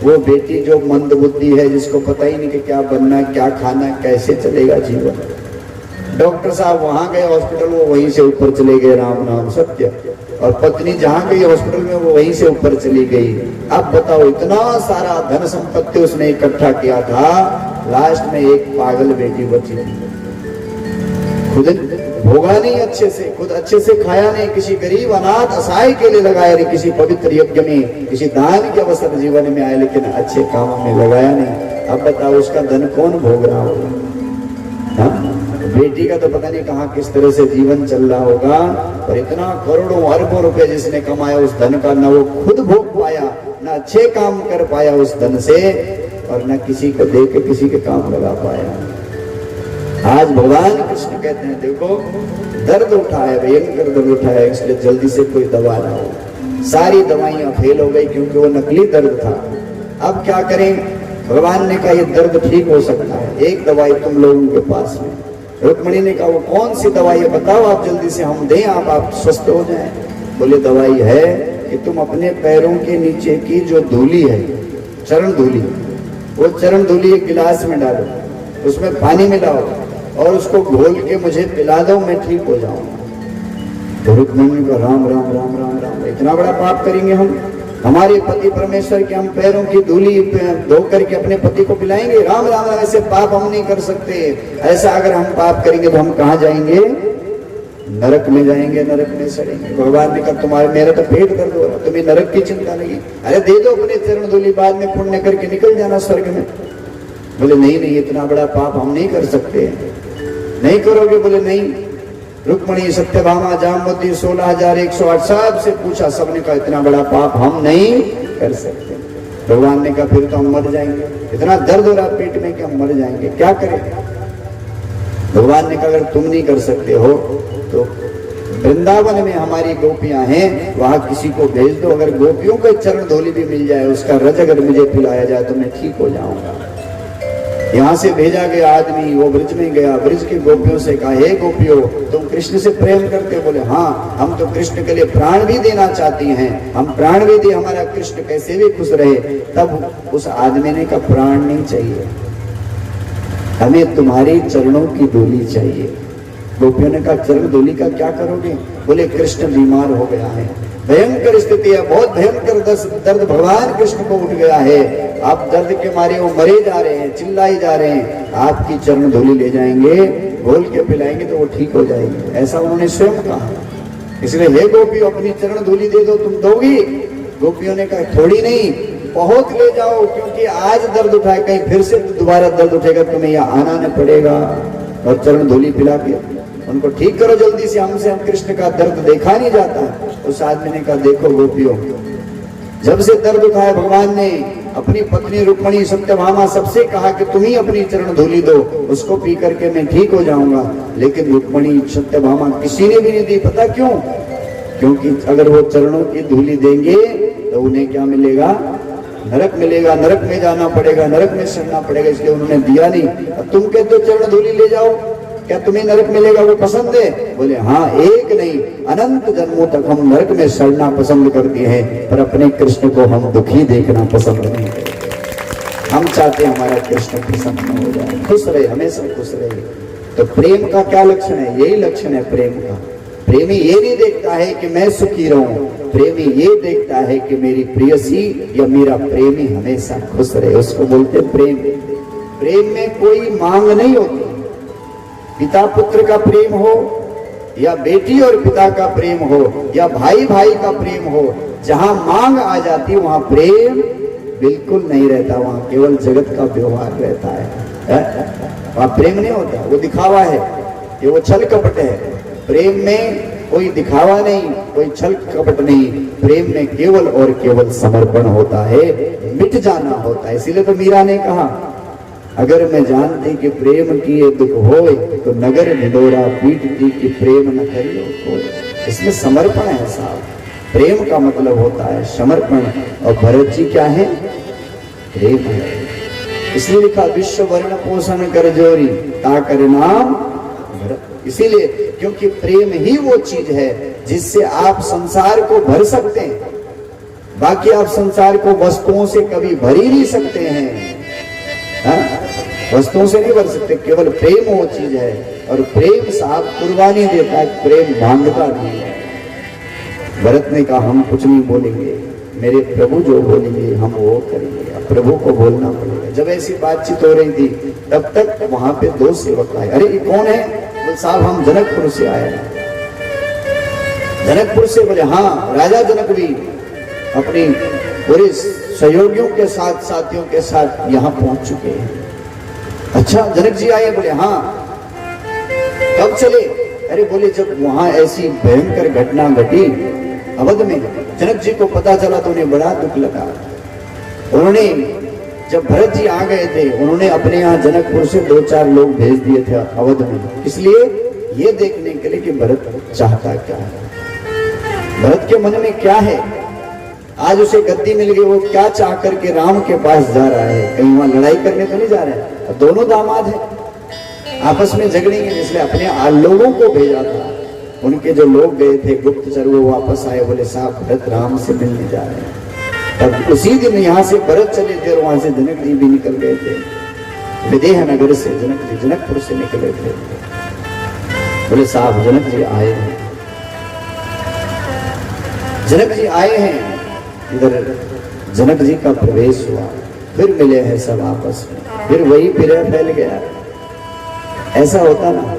वो बेटी जो मंद बुद्धि है, जिसको पता ही नहीं कि क्या बनना, क्या खाना, कैसे चलेगा जीवन। डॉक्टर साहब वहां गए हॉस्पिटल, वो वहीं से ऊपर चले गए, राम नाम सत्य। और पत्नी जहां गई हॉस्पिटल में, वो वहीं से ऊपर चली गई। अब बताओ, इतना सारा धन संपत्ति उसने इकट्ठा किया था, लास्ट में एक पागल बेटी बची। खुद भोगा नहीं अच्छे से, खुद अच्छे से खाया नहीं, किसी गरीब अनाथ असहाय के लिए लगाया नहीं, किसी पवित्र यज्ञ में, किसी दान के अवसर जीवन में आए, लेकिन अच्छे कामों में लगाया नहीं। अब बताओ, उसका धन कौन भोग रहा होगा? बेटी का तो पता नहीं कहाँ किस तरह से जीवन चल रहा होगा। और इतना करोड़ों अरबों रुपए जिसने कमाया, उस धन का न वो खुद भोग पाया, न अच्छे काम कर पाया उस धन से, और न किसी को दे के किसी के काम लगा पाया। आज भगवान कृष्ण कहते हैं, देखो दर्द उठा है, भयंकर दर्द उठा है, इसलिए जल्दी से कोई दवा लाओ। सारी दवाइयां फेल हो गई क्योंकि वो नकली दर्द था। अब क्या करें? भगवान ने कहा ये दर्द ठीक हो सकता है, एक दवाई तुम लोगों के पास में। रुक्मिणी ने कहा वो कौन सी दवाई है, बताओ आप जल्दी से, हम दें, आप स्वस्थ हो जाएं। बोले दवाई है कि तुम अपने पैरों के नीचे की जो धूली है, चरण धूली, वो चरण धूली एक गिलास में डालो, उसमें पानी मिलाओ और उसको घोल के मुझे पिला दो, मैं ठीक हो जाऊंगा। तो रुक्मिणी को राम राम राम राम राम, इतना बड़ा पाप करेंगे हम? हमारे पति परमेश्वर के हम पैरों की धूली धो करके अपने पति को पिलाएंगे? राम राम राम, ऐसे पाप हम नहीं कर सकते। ऐसा अगर हम पाप करेंगे तो हम कहाँ जाएंगे? नरक में जाएंगे, नरक में सड़ेंगे। भगवान ने कहा तुम्हारे, मेरा तो पेट दर्द हो रहा, तुम्हें नरक की चिंता लगी, अरे दे दो अपने चरण धूली, बाद में पुण्य करके निकल जाना स्वर्ग में। बोले नहीं नहीं, इतना बड़ा पाप हम नहीं कर सकते। नहीं करोगे? बोले नहीं। रुक्मिणी, सत्यभामा, जामवती, 16,108 सबसे पूछा, सबने कहा इतना बड़ा पाप हम नहीं कर सकते। भगवान ने कहा फिर तो हम मर जाएंगे, इतना दर्द हो रहा पेट में कि हम मर जाएंगे, क्या करें? भगवान ने कहा अगर तुम नहीं कर सकते हो तो वृंदावन में हमारी गोपियां हैं, वहां किसी को भेज दो, अगर गोपियों को चरण धूली भी मिल जाए, उसका रज अगर मुझे पिलाया जाए तो मैं ठीक हो जाऊंगा। यहाँ से भेजा गया आदमी, वो ब्रज में गया, ब्रज की गोपियों से कहा, हे गोपियों, तुम कृष्ण से प्रेम करते? बोले हाँ, हम तो कृष्ण के लिए प्राण भी देना चाहती हैं, हम प्राण भी दे, हमारा कृष्ण कैसे भी खुश रहे। तब उस आदमी ने कहा प्राण नहीं चाहिए, हमें तुम्हारी चरणों की धूली चाहिए। गोपियों ने कहा चरण धूली का क्या करोगे? बोले कृष्ण बीमार हो गया है, भयंकर स्थिति है, बहुत भयंकर दर्द भगवान कृष्ण को उठ गया है, आप दर्द के मारे वो मरे जा रहे हैं, चिल्लाए जा रहे हैं, आपकी चरण धूली ले जाएंगे, घोल के पिलाएंगे तो वो ठीक हो जाएंगे। ऐसा उन्होंने स्वयं कहा। इसलिए हे गोपियों, अपनी चरण धूली दे दो, तुम दोगी? गोपियों ने कहा थोड़ी नहीं, बहुत ले जाओ, क्योंकि आज दर्द उठाए, कहीं फिर से दोबारा दर्द उठेगा, तुम्हें यहाँ आना न पड़ेगा। और चरण धूली पिला के उनको ठीक करो जल्दी से, हमसे हम कृष्ण का दर्द देखा नहीं जाता। उस आदमी ने कहा देखो गोपियों, जब से दर्द उठाया भगवान ने अपनी पत्नी रुक्मिणी, सत्यभामा सबसे कहा कि तुम ही अपनी चरण धूली दो, उसको पी करके मैं ठीक हो जाऊंगा। लेकिन रुक्मिणी, सत्यभामा किसी ने भी नहीं दी। पता क्यों? क्योंकि अगर वो चरणों की धूली देंगे तो उन्हें क्या मिलेगा? नरक मिलेगा, नरक में जाना पड़ेगा, नरक में सड़ना पड़ेगा, इसलिए उन्होंने दिया नहीं। अब तुम कहते हो चरण धूली ले जाओ, क्या तुम्हें नरक मिलेगा? वो पसंद है? बोले हाँ, एक नहीं अनंत जन्मों तक हम नरक में सड़ना पसंद करते हैं, पर अपने कृष्ण को हम दुखी देखना पसंद नहीं करते। हम चाहते हैं हमारा कृष्ण प्रसन्न हो जाए, खुश रहे, हमेशा खुश रहे। तो प्रेम का क्या लक्षण है? यही लक्षण है प्रेम का। प्रेमी ये नहीं देखता है कि मैं सुखी रहूं, प्रेमी ये देखता है कि मेरी प्रेयसी या मेरा प्रेमी हमेशा खुश रहे, उसको बोलते प्रेम। प्रेम में कोई मांग नहीं होती। पिता पुत्र का प्रेम हो, या बेटी और पिता का प्रेम हो, या भाई भाई का प्रेम हो, जहां मांग आ जाती वहां प्रेम बिल्कुल नहीं रहता, वहां केवल जगत का व्यवहार रहता है। वहां प्रेम नहीं होता, वो दिखावा है, ये वो छल कपट है। प्रेम में कोई दिखावा नहीं, कोई छल कपट नहीं, प्रेम में केवल और केवल समर्पण होता है, मिट जाना होता है। इसीलिए तो मीरा ने कहा, अगर मैं जानती कि प्रेम की ये दुख होए, तो नगर निडोरा पीटती कि प्रेम न करियो कोई। इसमें समर्पण है साहब, प्रेम का मतलब होता है समर्पण। और भरत जी क्या है? प्रेम है। इसलिए लिखा विश्व वर्ण पोषण कर जोरी ताकर नाम भरत। इसीलिए क्योंकि प्रेम ही वो चीज है जिससे आप संसार को भर सकते हैं। बाकी आप संसार को वस्तुओं से कभी भर ही नहीं सकते हैं, हाँ? वस्तुओं से नहीं भर सकते, केवल प्रेम वो चीज है, और प्रेम साहब कुर्बानी देता है, प्रेम मांगता नहीं है। भरत ने कहा हम कुछ नहीं बोलेंगे, मेरे प्रभु जो बोलेंगे हम वो करेंगे, अब प्रभु को बोलना पड़ेगा। जब ऐसी बातचीत हो रही थी तब तक वहां पे दो सेवक आए। अरे ये कौन है? बोले साहब हम जनकपुर से आए हैं। जनकपुर से? बोले हाँ, राजा जनक भी अपनी पूरे सहयोगियों के साथ, साथियों के साथ यहाँ पहुंच चुके हैं। अच्छा जनक जी आए? बोले हाँ। कब चले? अरे बोले जब वहां ऐसी भयंकर घटना घटी अवध में, जनक जी को पता चला तो उन्हें बड़ा दुख लगा। उन्होंने जब भरत जी आ गए थे, उन्होंने अपने यहाँ जनकपुर से 2-4 लोग भेज दिए थे अवध में, इसलिए ये देखने के लिए कि भरत चाहता क्या है, भरत के मन में क्या है। आज उसे गद्दी मिल गई, वो क्या चाह करके राम के पास जा रहा है, कहीं वहां लड़ाई करने तो नहीं जा रहा है। अब दोनों दामाद हैं, आपस में झगड़ेंगे, इसलिए अपने लोगों को भेजा था। उनके जो लोग गए थे गुप्तचर, वो वापस आए, बोले साहब भरत राम से मिलने जा रहे हैं। तब उसी दिन यहाँ से भरत चले थे और वहां से जनक जी भी निकल गए थे, विदेह नगर से जनक जी जनकपुर से निकले थे। बोले साहब जनक जी आए हैं, जनक जी आए हैं। इधर जनक जी का प्रवेश हुआ, फिर मिले हैं सब आपस में, फिर वही विरह फैल गया। ऐसा होता ना,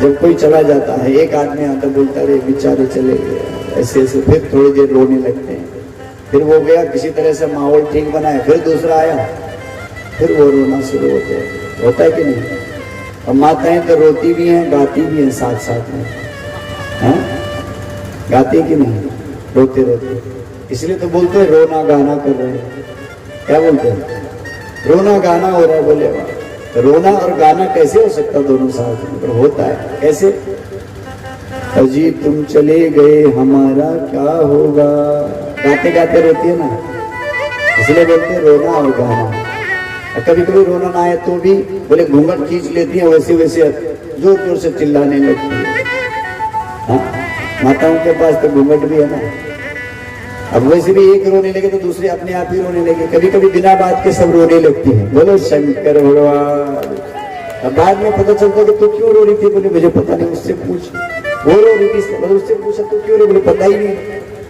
जब कोई चला जाता है, एक आदमी आता बोलता रे बेचारे चले गए, ऐसे ऐसे, फिर थोड़ी देर रोने लगते हैं, फिर वो गया किसी तरह से माहौल ठीक बनाया, फिर दूसरा आया, फिर वो रोना शुरू होते हैं। होता है कि नहीं? और माताएं तो रोती भी हैं गाती भी हैं साथ साथ में, हाँ? गाती कि नहीं? रोते रोते, इसलिए तो बोलते हैं रोना गाना कर रहे हैं। क्या बोलते हैं? रोना गाना हो रहा है। बोले तो रोना और गाना कैसे हो सकता दोनों साथ में? तो होता है कैसे? अजी तुम चले गए हमारा क्या होगा, गाते गाते रोती है ना, इसलिए बोलते हैं रोना और गाना। कभी कभी रोना ना आए तो भी बोले घूंघट खींच लेती है, वैसे वैसे जोर जोर से चिल्लाने लगती है। हाँ? माताओं के पास तो घूंघट भी है ना। अब वैसे भी एक रोने लगे तो दूसरे अपने आप ही रोने लगे, कभी कभी बिना बात के सब रोने लगती है। बोलो शंकर भगवान। अब बाद में पता चलता कि तू क्यों रो रही थी? बोले मुझे पता नहीं, उससे पूछ। वो रो रही थी, मतलब उससे पूछा तू क्यों रो? बोले पता ही नहीं।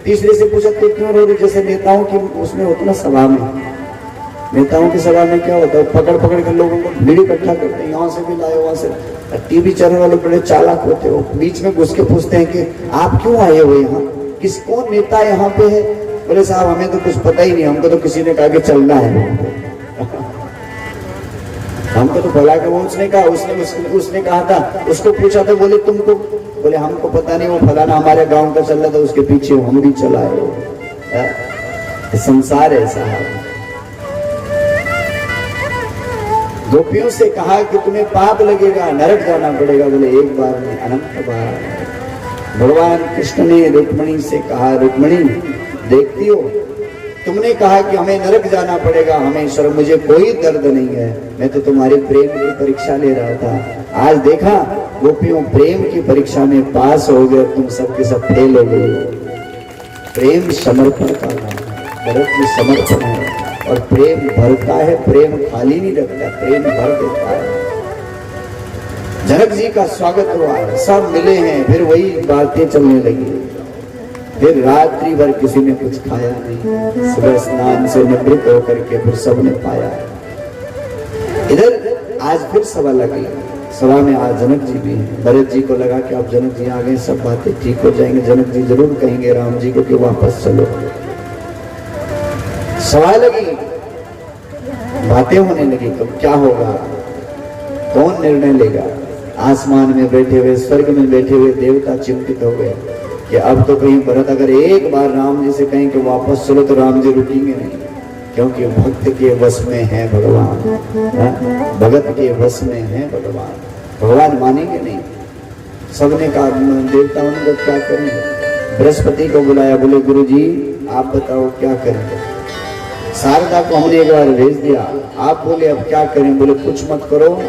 तीसरे से पूछा तू क्यों रो रही? जैसे नेताओं की उसमें होता ना सभा में, नेताओं की सभा में क्या होता है, पकड़ पकड़ कर लोगों को भीड़ इकट्ठा करते हैं, यहाँ से भी लाए वहां से। टीवी चैनल वाले बड़े चालाक होते हो, बीच में घुस के पूछते हैं कि आप क्यों आए हो यहाँ, किस कौन नेता यहाँ पे है? बोले साहब हमें तो कुछ पता ही नहीं, हमको तो किसी ने कहा कि चलना है। हमको तो भला के वो उसने कहा, उसने कहा था, उसको पूछा था, बोले तुमको? बोले हमको पता नहीं, वो फलाना हमारे गांव का चल रहा था, उसके पीछे हम भी चलाए। संसार है साहब। गोपियों से कहा कि तुम्हें पाप लगेगा, नरक जाना पड़ेगा। बोले एक बार में अनंत बार। भगवान कृष्ण ने रुक्मिणी से कहा, रुक्मिणी देखती हो, तुमने कहा कि हमें नरक जाना पड़ेगा, हमें शर्म, मुझे कोई दर्द नहीं है, मैं तो तुम्हारे प्रेम की परीक्षा ले रहा था। आज देखा गोपियों प्रेम की परीक्षा में पास हो गए, तुम सबके सब फेल हो गए। प्रेम समर्पण का नाम है, भरत में समर्पण है, और प्रेम भरता है, प्रेम खाली नहीं रखता, प्रेम भर देता है। जनक जी का स्वागत हुआ, सब मिले हैं, फिर वही बातें चलने लगी। फिर रात्रि भर किसी ने कुछ खाया नहीं, सुबह स्नान से निवृत्त होकर के फिर सबने पाया। इधर आज फिर सभा लगी, सभा में आज जनक जी भी हैं। भरत जी को लगा कि अब जनक जी आ गए, सब बातें ठीक हो जाएंगे, जनक जी जरूर कहेंगे राम जी को कि वापस चलो। सभा लगी, बातें होने लगी, कब क्या होगा, कौन निर्णय लेगा। आसमान में बैठे हुए, स्वर्ग में बैठे हुए देवता चिंतित हो गए कि अब तो कहीं भरत अगर एक बार राम जी से कहें कि वापस चलो तो राम जी रुकेंगे नहीं, क्योंकि भक्त के वश में है भगवान, भगत के वश में है भगवान, भगवान मानेंगे नहीं। सबने कहा, देवताओं ने क्या करें? बृहस्पति को बुलाया, बोले गुरु जी आप बताओ क्या करें। शारदा को हमने एक बार भेज दिया, आप बोले अब क्या करें? बोले कुछ मत करो,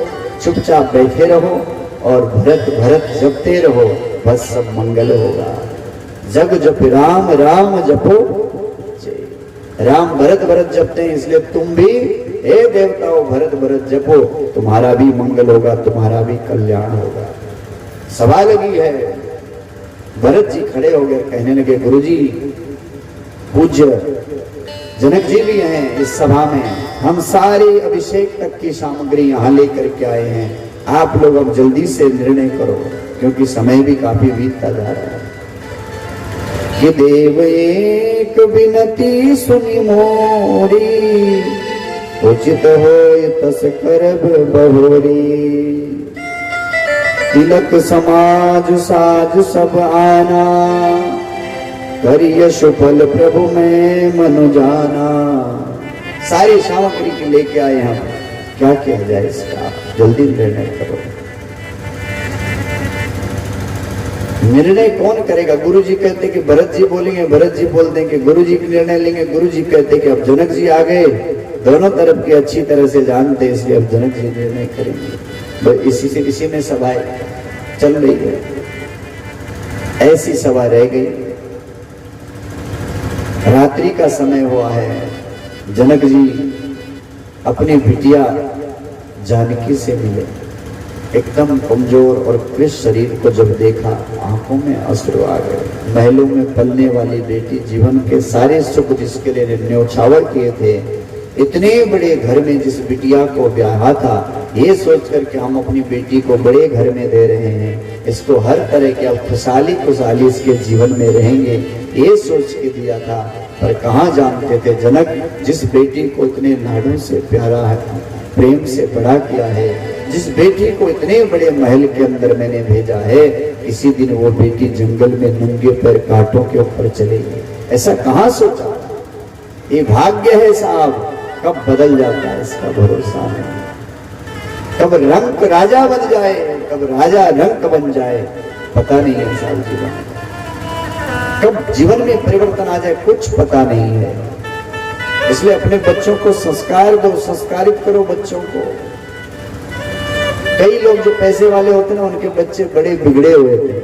चुपचाप बैठे रहो और भरत भरत जपते रहो, बस सब मंगल होगा। जग जप राम राम जपो जय। राम भरत भरत जपते हैं, इसलिए तुम भी हे देवताओं भरत भरत जपो, तुम्हारा भी मंगल होगा, तुम्हारा भी कल्याण होगा। सभा लगी है, भरत जी खड़े हो गए, कहने लगे गुरुजी, पूज्य जनक जी भी हैं इस सभा में, हम सारे अभिषेक तक की सामग्री यहाँ लेकर के आए हैं, आप लोग अब जल्दी से निर्णय करो, क्योंकि समय भी काफी बीतता जा रहा है। कि देव एक विनती सुनि मोरी, उचित होय तस करब बहोरी। तिलक समाज साज सब आना, करिय सुफल प्रभु में मनु जाना। सारी सामग्री की लेके आए हम, क्या किया जाए इसका, जल्दी निर्णय करो। निर्णय कौन करेगा? गुरु जी कहते कि भरत जी बोलेंगे, भरत जी बोल देंगे गुरु जी निर्णय लेंगे, गुरु जी कहते कि अब जनक जी आ गए, दोनों तरफ की अच्छी तरह से जानते, इसलिए अब जनक जी निर्णय करेंगे। इसी में सभा चल रही है, ऐसी सभा रह गई। रात्रि का समय हुआ है, जनक जी अपनी बिटिया जानकी से मिले, एकदम कमजोर और कृष शरीर को जब देखा, आंखों में अश्रु आ गए। महलों में पलने वाली बेटी, जीवन के सारे सुख जिसके लिए न्योछावर किए थे, इतने बड़े घर में जिस बिटिया को ब्याहा था, ये सोचकर कि हम अपनी बेटी को बड़े घर में दे रहे हैं, इसको हर तरह के खुशहाली इसके जीवन में रहेंगे, ये सोच के दिया था। पर कहाँ जानते थे जनक, जिस बेटी को इतने लाडों से प्यारा है, प्रेम से बड़ा किया है, जिस बेटी को इतने बड़े महल के अंदर मैंने भेजा है, इसी दिन वो बेटी जंगल में नंगे पैर कांटों के ऊपर चलेगी। ऐसा कहाँ सोचा? ये भाग्य है साहब, कब बदल जाता है इसका भरोसा नहीं। कब रंक राजा बन जाए, कब राजा रंक बन जाए, पता नहीं है साहब जीवन। कब जीवन में परिवर्तन आ जाए, कुछ पता नहीं है। इसलिए अपने बच्चों को संस्कार दो, संस्कारित करो बच्चों को। कई लोग जो पैसे वाले होते हैं ना, उनके बच्चे बड़े बिगड़े हुए थे,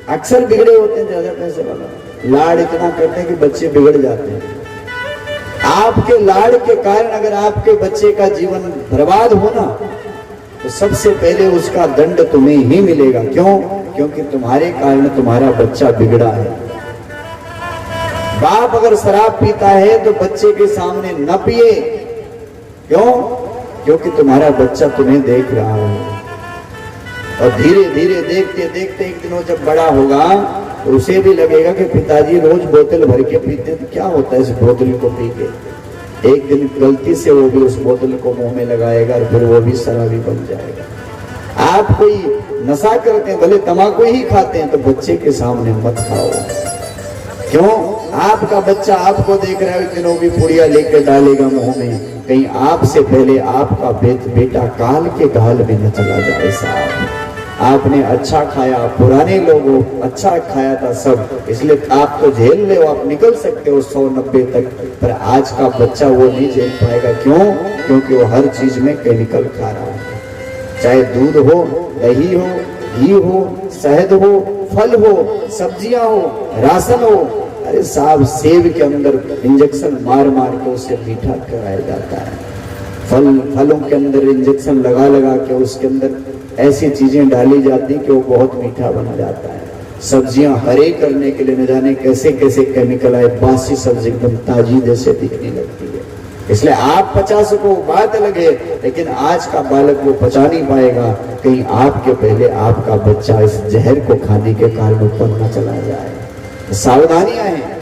अक्सर बिगड़े होते हैं। ज्यादा पैसे वाला लाड़ इतना करते हैं कि बच्चे बिगड़ जाते हैं। आपके लाड़ के कारण अगर आपके बच्चे का जीवन बर्बाद हो ना, तो सबसे पहले उसका दंड तुम्हें ही मिलेगा। क्यों? क्योंकि तुम्हारे कारण तुम्हारा बच्चा बिगड़ा है। बाप अगर शराब पीता है तो बच्चे के सामने न पिए। क्यों? क्योंकि तुम्हारा बच्चा तुम्हें देख रहा है, और धीरे धीरे देखते देखते एक दिन वो जब बड़ा होगा तो उसे भी लगेगा कि पिताजी रोज बोतल भर के पीते, तो क्या होता है इस बोतल को पी के। एक दिन गलती से वो भी उस बोतल को मुंह में लगाएगा और फिर वो भी शराबी बन जाएगा। आप कोई नशा करते हैं, भले तम्बाकू ही खाते हैं, तो बच्चे के सामने मत खाओ। क्यों? आपका बच्चा आपको देख रहा है, एक दिन वो भी पुड़िया लेकर डालेगा मुंह में, कहीं आपसे पहले आपका बेटा काल के गाल में न चला जाए। साहब, आपने अच्छा खाया, पुराने लोगों अच्छा खाया था सब, इसलिए आप तो झेल ले, आप निकल सकते हो 100-90 तक, पर आज का बच्चा वो नहीं झेल पाएगा। क्यों? क्योंकि वो हर चीज में केमिकल खा रहा है, चाहे दूध हो, दही हो, घी हो, शहद हो, फल हो, सब्जियां हो, राशन हो। अरे साहब, सेब के अंदर इंजेक्शन मार मार के उसे मीठा कराया जाता है। फलों के अंदर इंजेक्शन लगा लगा के उसके अंदर ऐसी चीजें डाली जाती कि वो बहुत मीठा बन जाता है। सब्जियां हरे करने के लिए न जाने कैसे कैसे केमिकल आए, बासी सब्जी एकदम ताजी जैसे दिखने लगती है। इसलिए आप पचा सको बात अलग है, लेकिन आज का बालक वो पचा नहीं पाएगा, कहीं आपके पहले आपका बच्चा इस जहर को खाने के कारण ऊपर न चला जाए। सावधानियां हैं,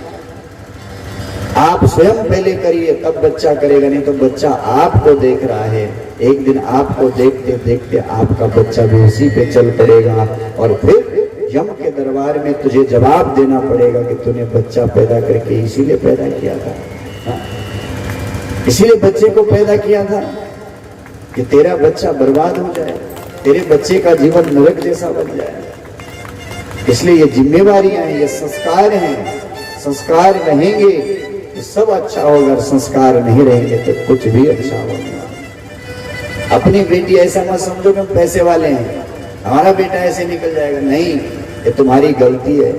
आप स्वयं पहले करिए तब बच्चा करेगा, नहीं तो बच्चा आपको देख रहा है, एक दिन आपको देखते देखते आपका बच्चा भी उसी पे चल पड़ेगा, और फिर यम के दरबार में तुझे जवाब देना पड़ेगा कि तूने बच्चा पैदा करके इसीलिए पैदा किया था। इसीलिए बच्चे को पैदा किया था कि तेरा बच्चा बर्बाद हो जाए, तेरे बच्चे का जीवन नरक जैसा बन जाए। इसलिए ये जिम्मेवारियां हैं, ये संस्कार हैं। संस्कार रहेंगे तो सब अच्छा होगा, अगर संस्कार नहीं रहेंगे तो कुछ भी अच्छा होगा। अपनी बेटी ऐसा मत समझो कि हम पैसे वाले हैं, हमारा बेटा ऐसे निकल जाएगा, नहीं, ये तुम्हारी गलती है।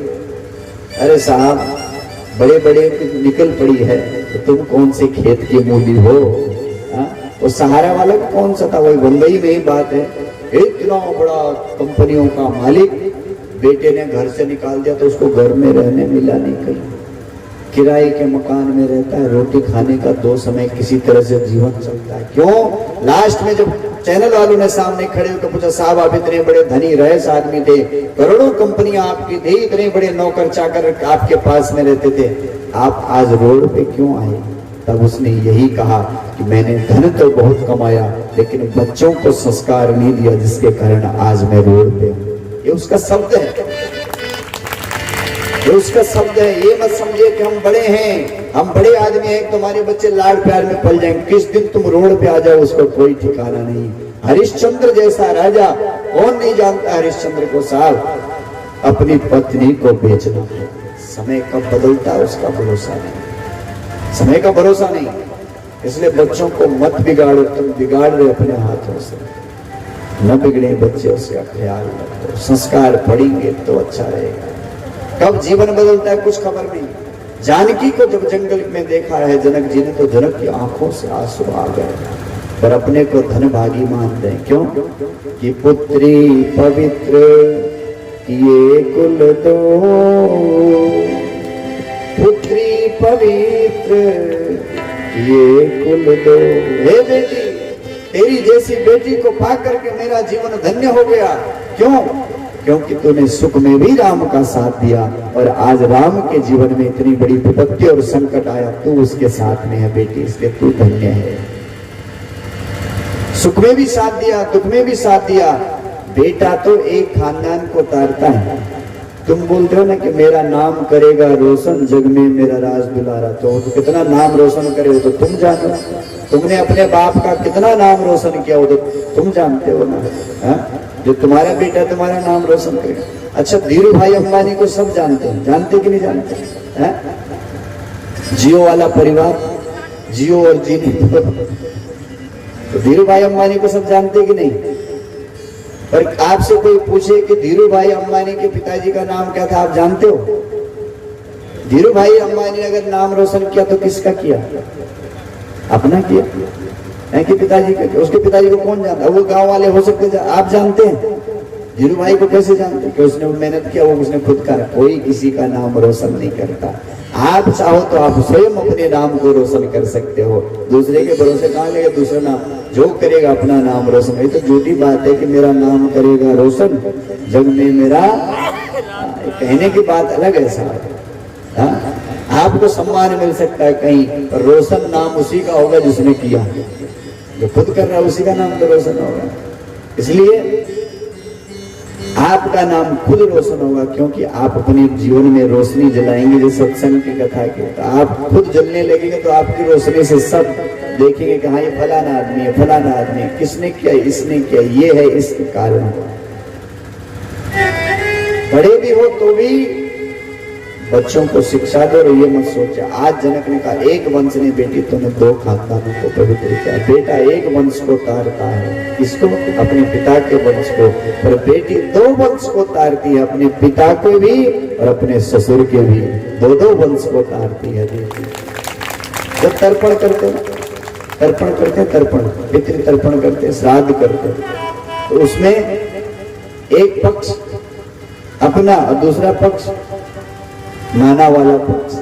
अरे साहब, बड़े बड़े निकल पड़ी है तो तुम कौन से खेत की मूली हो? वो सहारा वाला कौन सा था? वही बंबई में ही बात है, इतना बड़ा कंपनियों का मालिक, बेटे ने घर से निकाल दिया तो उसको घर में रहने मिला नहीं, कहीं किराए के मकान में रहता है, रोटी खाने का 2 समय किसी तरह से जीवन चलता है। क्यों? लास्ट में जब चैनल वालों ने सामने खड़े होकर पूछा, साहब आप इतने बड़े धनी रईस आदमी थे, करोड़ों कंपनियां आपकी थी, इतने बड़े नौकर चाकर आपके पास में रहते थे, आप आज रोड पे क्यों आए? तब उसने यही कहा कि मैंने धन तो बहुत कमाया लेकिन बच्चों को संस्कार नहीं दिया, जिसके कारण आज मैं रोड पे हूं। ये उसका शब्द है, ये उसका शब्द है। ये मत समझिए कि हम बड़े हैं, हम बड़े आदमी हैं, तुम्हारे बच्चे लाड प्यार में पल जाएंगे, किस दिन तुम रोड पे आ जाओ उसको कोई ठिकाना नहीं। हरिश्चंद्र जैसा राजा, कौन नहीं जानता हरिश्चंद्र को साहब? अपनी पत्नी को बेचना, समय कब बदलता है उसका भरोसा नहीं, समय का भरोसा नहीं। इसलिए बच्चों को मत बिगाड़ो, तुम बिगाड़ रहे अपने हाथों से, न बिगड़े बच्चे, उसका ख्याल रखो, संस्कार पड़ेंगे तो अच्छा रहेगा। कब जीवन बदलता है कुछ खबर नहीं। जानकी को जब जंगल में देखा है जनक जी ने, तो जनक की आंखों से आंसू आ गए, पर अपने को धनभागी मान दें। क्यों? कि पुत्री पवित्र ये कुल दो, पुत्री पवित्र ये कुल दो। हे बेटी, तेरी जैसी बेटी को पा करके मेरा जीवन धन्य हो गया। क्यों? क्योंकि तूने सुख में भी राम का साथ दिया, और आज राम के जीवन में इतनी बड़ी विपत्ति और संकट आया, तू उसके साथ में है बेटी, इसलिए तू धन्य है। सुख में भी साथ दिया, दुख में भी साथ दिया। बेटा तो एक खानदान को तारता है। तुम बोलते हो ना कि मेरा नाम करेगा रोशन जग में मेरा राज दुलारा, तो कितना नाम रोशन करे वो तो तुम जानो। तुमने अपने बाप का कितना नाम रोशन किया वो तो तुम जानते हो ना। हा? जो तुम्हारा बेटा तुम्हारा नाम रोशन करेगा। अच्छा, धीरू भाई अंबानी को सब जानते हैं, जानते कि नहीं जानते? हा? जियो वाला परिवार, जियो और जीनी, तो धीरू भाई अंबानी को सब जानते कि नहीं? पर आपसे कोई पूछे कि धीरू भाई अंबानी के पिताजी का नाम क्या था, आप जानते हो? धीरू भाई अंबानी ने अगर नाम रोशन किया तो किसका किया? अपना किया है कि पिताजी का? उसके पिताजी को कौन जानता? वो गांव वाले हो सकते हैं, आप जानते हैं? धीरू भाई को कैसे जानते? कि उसने मेहनत किया, वो उसने खुद का। कोई किसी का नाम रोशन नहीं करता। आप चाहो तो आप स्वयं अपने नाम को रोशन कर सकते हो, दूसरे के भरोसे कहाँ लेगा दूसरा नाम? जो करेगा अपना नाम रोशन। ये तो झूठी बात है कि मेरा नाम करेगा रोशन जग में मेरा, कहने की बात अलग है साहब। आपको सम्मान मिल सकता है कहीं, पर रोशन नाम उसी का होगा जिसने किया। जो खुद कर रहा है उसी का नाम तो रोशन होगा। इसलिए आपका नाम खुद रोशन होगा, क्योंकि आप अपने जीवन में रोशनी जलाएंगे। जो सत्संग की कथा की, तो आप खुद जलने लगेंगे तो आपकी रोशनी से सब देखेंगे कि हाँ ये फलाना आदमी है, फलाना आदमी है, किसने किया, इसने किया, ये है इसके कारण। बड़े भी हो तो भी बच्चों को शिक्षा दो, और ये मत सोचे। आज जनक ने कहा, एक वंश ने बेटी तूने 2 खानदानों को पवित्र किया। बेटा एक वंश को तारता है, इसको अपने पिता के वंश को, पर बेटी 2 वंश को तारती है, अपने पिता को भी और अपने ससुर के भी। 2 वंश को तारती है बेटी। जब तर्पण करते तर्पण पितृ तर्पण करते, श्राद्ध करते, तो उसमें एक पक्ष अपना और दूसरा पक्ष नाना वाला पक्ष,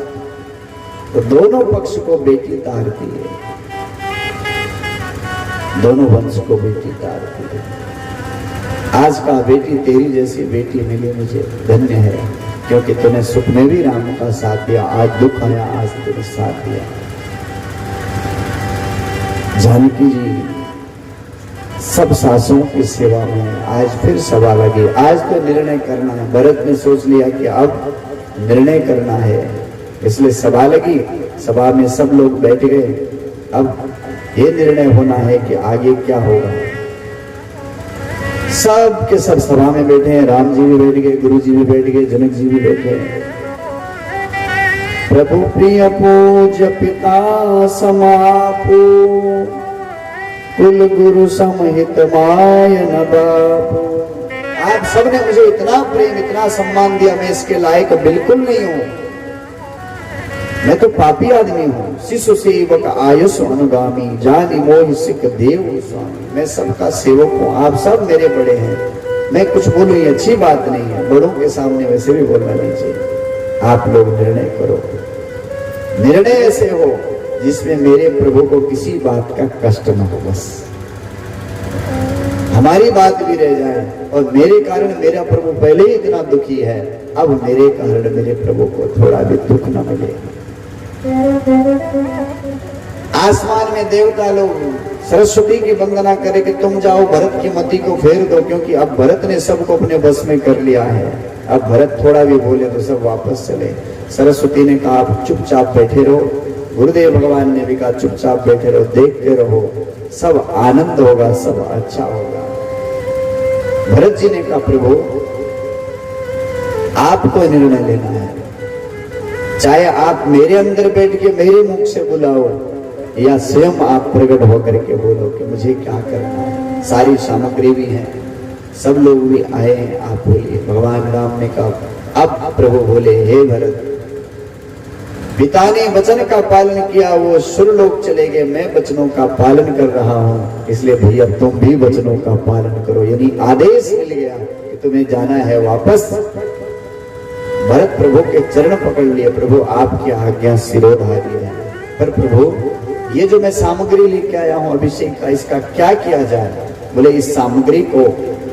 तो दोनों पक्ष को बेटी तारती है, दोनों वंश को बेटी तारती है। आज का बेटी तेरी जैसी बेटी मिली मुझे धन्य है, क्योंकि तूने सुख में भी राम का साथ दिया, आज दुख आया आज तेरे साथ दिया। जानकी जी सब सासुओं की सेवा में आज फिर सभा लगी। आज तो निर्णय करना है। भरत ने सोच लिया कि अब निर्णय करना है, इसलिए सभा लगी। सभा में सब लोग बैठ गए। अब ये निर्णय होना है कि आगे क्या होगा। सब के सब सभा में बैठे हैं। राम जी भी बैठ गए, गुरु जी भी बैठ गए, जनक जी भी बैठे हैं। प्रभु प्रिय पूज्य पिता समापू, कुल गुरु समहित माय न बापू। आप सबने मुझे इतना प्रेम इतना सम्मान दिया, मैं इसके लायक बिल्कुल नहीं हूं। मैं तो पापी आदमी हूं। शिशु सेवक आयुष अनुगामी, जानी मोह सिख देव स्वामी। मैं सबका सेवक हूं, आप सब मेरे बड़े हैं। मैं कुछ बोलूं ये अच्छी बात नहीं है, बड़ों के सामने वैसे भी बोलना नहीं चाहिए। आप लोग निर्णय करो, निर्णय ऐसे हो जिसमें मेरे प्रभु को किसी बात का कष्ट न हो। बस हमारी बात भी रह जाए, और मेरे कारण मेरा प्रभु पहले ही इतना दुखी है, अब मेरे कारण मेरे प्रभु को थोड़ा भी दुख न मिले। आसमान में देवता लोग सरस्वती की वंदना करे कि तुम जाओ भरत की मति को फेर दो, क्योंकि अब भरत ने सबको अपने बस में कर लिया है। अब भरत थोड़ा भी बोले तो सब वापस चले। सरस्वती ने कहा आप चुपचाप बैठे रहो। गुरुदेव भगवान ने भी कहा चुपचाप बैठे रहो, देखते रहो, सब आनंद होगा, सब अच्छा होगा। भरत जी ने कहा प्रभु आपको निर्णय लेना है, चाहे आप मेरे अंदर बैठ के मेरे मुख से बुलाओ, या स्वयं आप प्रकट होकर के बोलो कि मुझे क्या करना है। सारी सामग्री भी है, सब लोग भी आए हैं, आप बोलिए। भगवान राम ने कहा, अब प्रभु बोले हे भरत, पिता ने वचन का पालन किया, वो सुरलोक चले गए, मैं वचनों का पालन कर रहा हूं, इसलिए भैया तुम भी वचनों का पालन करो। यानी आदेश मिल गया कि तुम्हें जाना है वापस। भरत प्रभु के चरण पकड़ लिए, प्रभु आपकी आज्ञा सिरोधार्य है। पर प्रभु ये जो मैं सामग्री लेके आया हूं अभिषेक का, इसका क्या किया जाए? बोले इस सामग्री को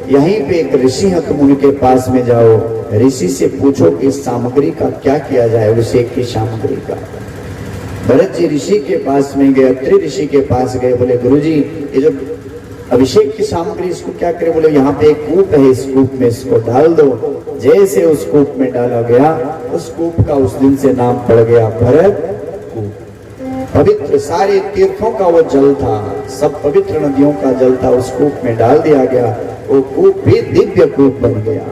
यहीं पे एक ऋषि है, तुम उनके पास में जाओ, ऋषि से पूछो कि इस सामग्री का क्या किया जाए, अभिषेक की सामग्री का। भरत जी ऋषि के पास में गए, अत्रि ऋषि के पास गए, बोले गुरुजी ये जो अभिषेक की सामग्री इसको क्या करें? बोले यहाँ पे एक कूप है, इस कूप में इसको डाल दो। जैसे उस कूप में डाला गया, उस कूप का उस दिन से नाम पड़ गया भरत कूप। पवित्र सारे तीर्थों का वो जल था, सब पवित्र नदियों का जल था, उस कूप में डाल दिया गया। वो कूप भी दिव्य कूप बन गया।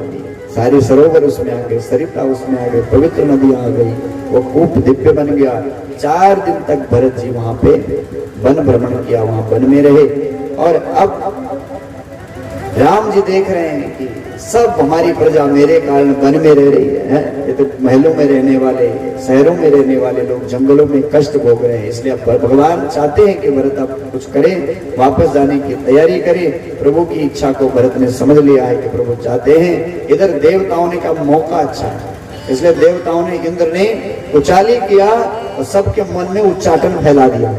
सारे सरोवर उसमें आ गए, सरिता उसमें आ गए, पवित्र नदियां आ गई, वो कूप दिव्य बन गया। 4 दिन तक भरत जी वहां पे वन भ्रमण किया, वहां वन में रहे। और अब राम जी देख रहे हैं कि सब हमारी प्रजा मेरे कारण वन में रह रही है। ये तो महलों में रहने वाले, शहरों में रहने वाले लोग जंगलों में कष्ट भोग रहे हैं। इसलिए भगवान चाहते हैं कि भरत अब कुछ करें, वापस जाने की तैयारी करे। प्रभु की इच्छा को भरत ने समझ लिया है कि प्रभु चाहते हैं। इधर देवताओं ने का मौका अच्छा है, इसलिए देवताओं ने, इंद्र ने उचाली किया और सबके मन में उच्चाटन फैला दिया।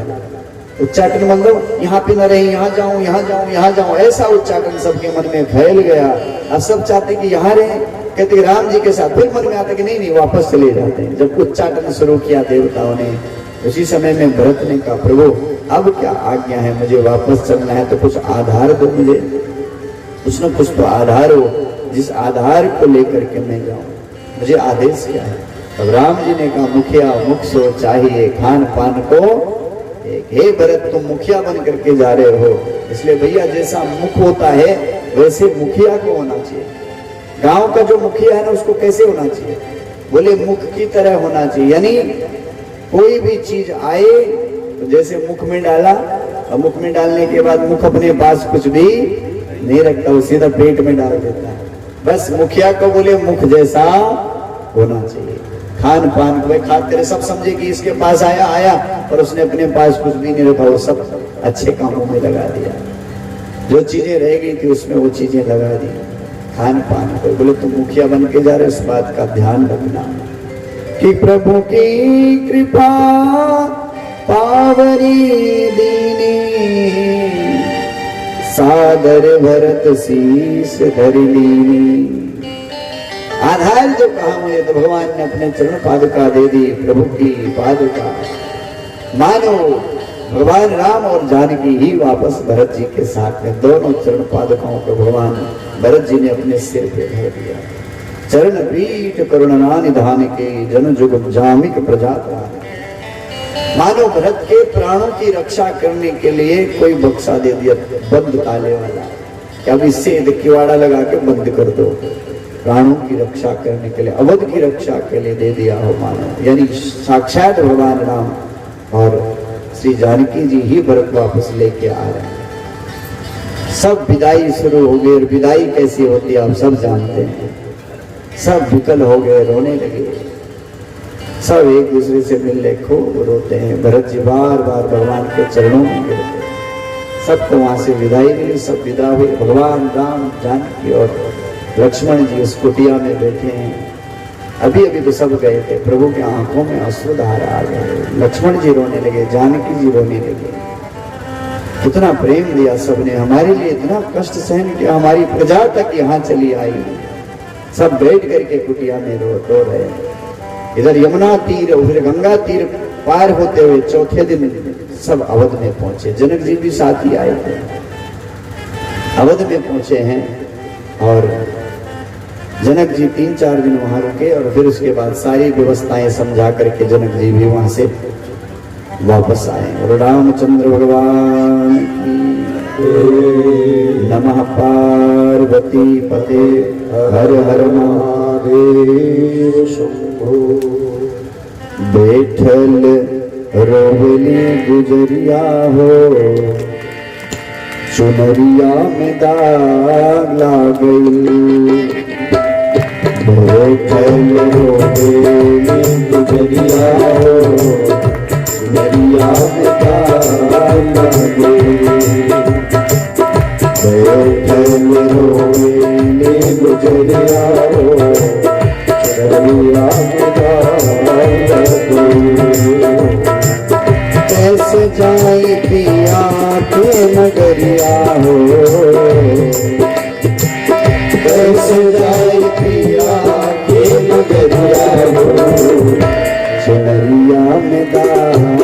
उच्चाटन मतलब यहाँ पे न रहे, यहाँ जाऊं, यहाँ जाऊं, यहाँ जाऊं, ऐसा उच्चाटन सबके मन में फैल गया। अब सब चाहते कि यहाँ रहे, कहते राम जी के साथ। फिर मन में आता कि नहीं नहीं वापस चले जाते हैं। जब उच्चाटन शुरू किया देवताओं ने, उसी समय में भरत ने कहा प्रभु अब क्या आज्ञा है, मुझे वापस चलना है तो कुछ आधार दो मुझे, कुछ न कुछ तो आधार हो जिस आधार को लेकर के मैं जाऊं, मुझे आदेश क्या है। तब राम जी ने कहा मुखिया मुख सो चाहिए, खान पान को हे भरत तुम मुखिया बन करके जा रहे हो, इसलिए भैया जैसा मुख होता है वैसे मुखिया को होना चाहिए। गांव का जो मुखिया है ना उसको कैसे होना चाहिए? बोले मुख की तरह होना चाहिए। यानी कोई भी चीज आए तो जैसे मुख में डाला, और मुख में डालने के बाद मुख अपने पास कुछ भी नहीं रखता, वो सीधा पेट में डाल देता है। बस मुखिया को बोले मुख जैसा होना चाहिए। खान पान को खाते रहे, सब समझे कि इसके पास आया आया, और उसने अपने पास कुछ भी नहीं रखा, वो सब अच्छे कामों में लगा दिया। जो चीजें रह गई थी उसमें वो चीजें लगा दी। खान पान को बोले तुम मुखिया बन के जा रहे, इस बात का ध्यान रखना कि प्रभु की कृपा पावरी दीनी, सादर भरत शीस धर लीनी। आधार जो कहा मुझे, तो भगवान ने अपने चरण पादुका दे दी, प्रभु की पादुका। मानो भगवान राम और जानकी ही वापस भरत जी के साथ में, दोनों चरण पादुकाओं को भगवान भरत जी ने अपने सिर पे धर दिया। चरण पीठ करुणा निधान के, जन जुग जामिक प्रजा। मानो भरत के प्राणों की रक्षा करने के लिए कोई बक्सा दे दिया, बंद ताले वाला, कि अब इससे किवाड़ा लगा के बंद कर दो। प्राणों की रक्षा करने के लिए, अवध की रक्षा के लिए दे दिया हो मानो। यानी साक्षात भगवान राम और श्री जानकी जी ही भरत वापस लेके आ रहे हैं। सब विदाई शुरू हो गई। और विदाई कैसी होती है आप सब जानते हैं। सब विकल हो गए, रोने लगे, सब एक दूसरे से मिलने खूब रोते हैं। भरत जी बार बार भगवान के चरणों में गिरते, सबको वहां से विदाई मिली, सब विदा हुए। भगवान राम, जानकी और लक्ष्मण जी उस कुटिया में बैठे हैं। अभी अभी तो सब गए थे, प्रभु के आंखों में अश्रुधारा आ गए। लक्ष्मण जी रोने लगे, जानकी जी रोने लगे। कितना प्रेम दिया सबने, हमारे लिए इतना कष्ट सहन किया, हमारी प्रजा तक यहाँ चली आई। सब बैठ करके कुटिया में रो रहे हैं। इधर यमुना तीर उधर गंगा तीर पार होते हुए चौथे दिन सब अवध में पहुंचे। जनक जी भी साथ ही आए थे। अवध में पहुंचे हैं और जनक जी 3-4 दिन वहां रुके और फिर उसके बाद सारी व्यवस्थाएं समझा करके जनक जी भी वहां से वापस आए। और रामचंद्र भगवान की नमः। पार्वती पते हर हर महादेव शंभो। बैठल रोवली गुजरिया हो, चुनरिया में दाग लाग गई। बैठल रोवली गुजरिया हो, चुनरिया में दाग लाग गई। बैठल रोवली गुजरिया हो, चुनरिया में दाग लाग गई। कैसे जाई पिया के नगरिया हो, कैसे जाई पिया के नगरिया हो, चुनरिया में दाग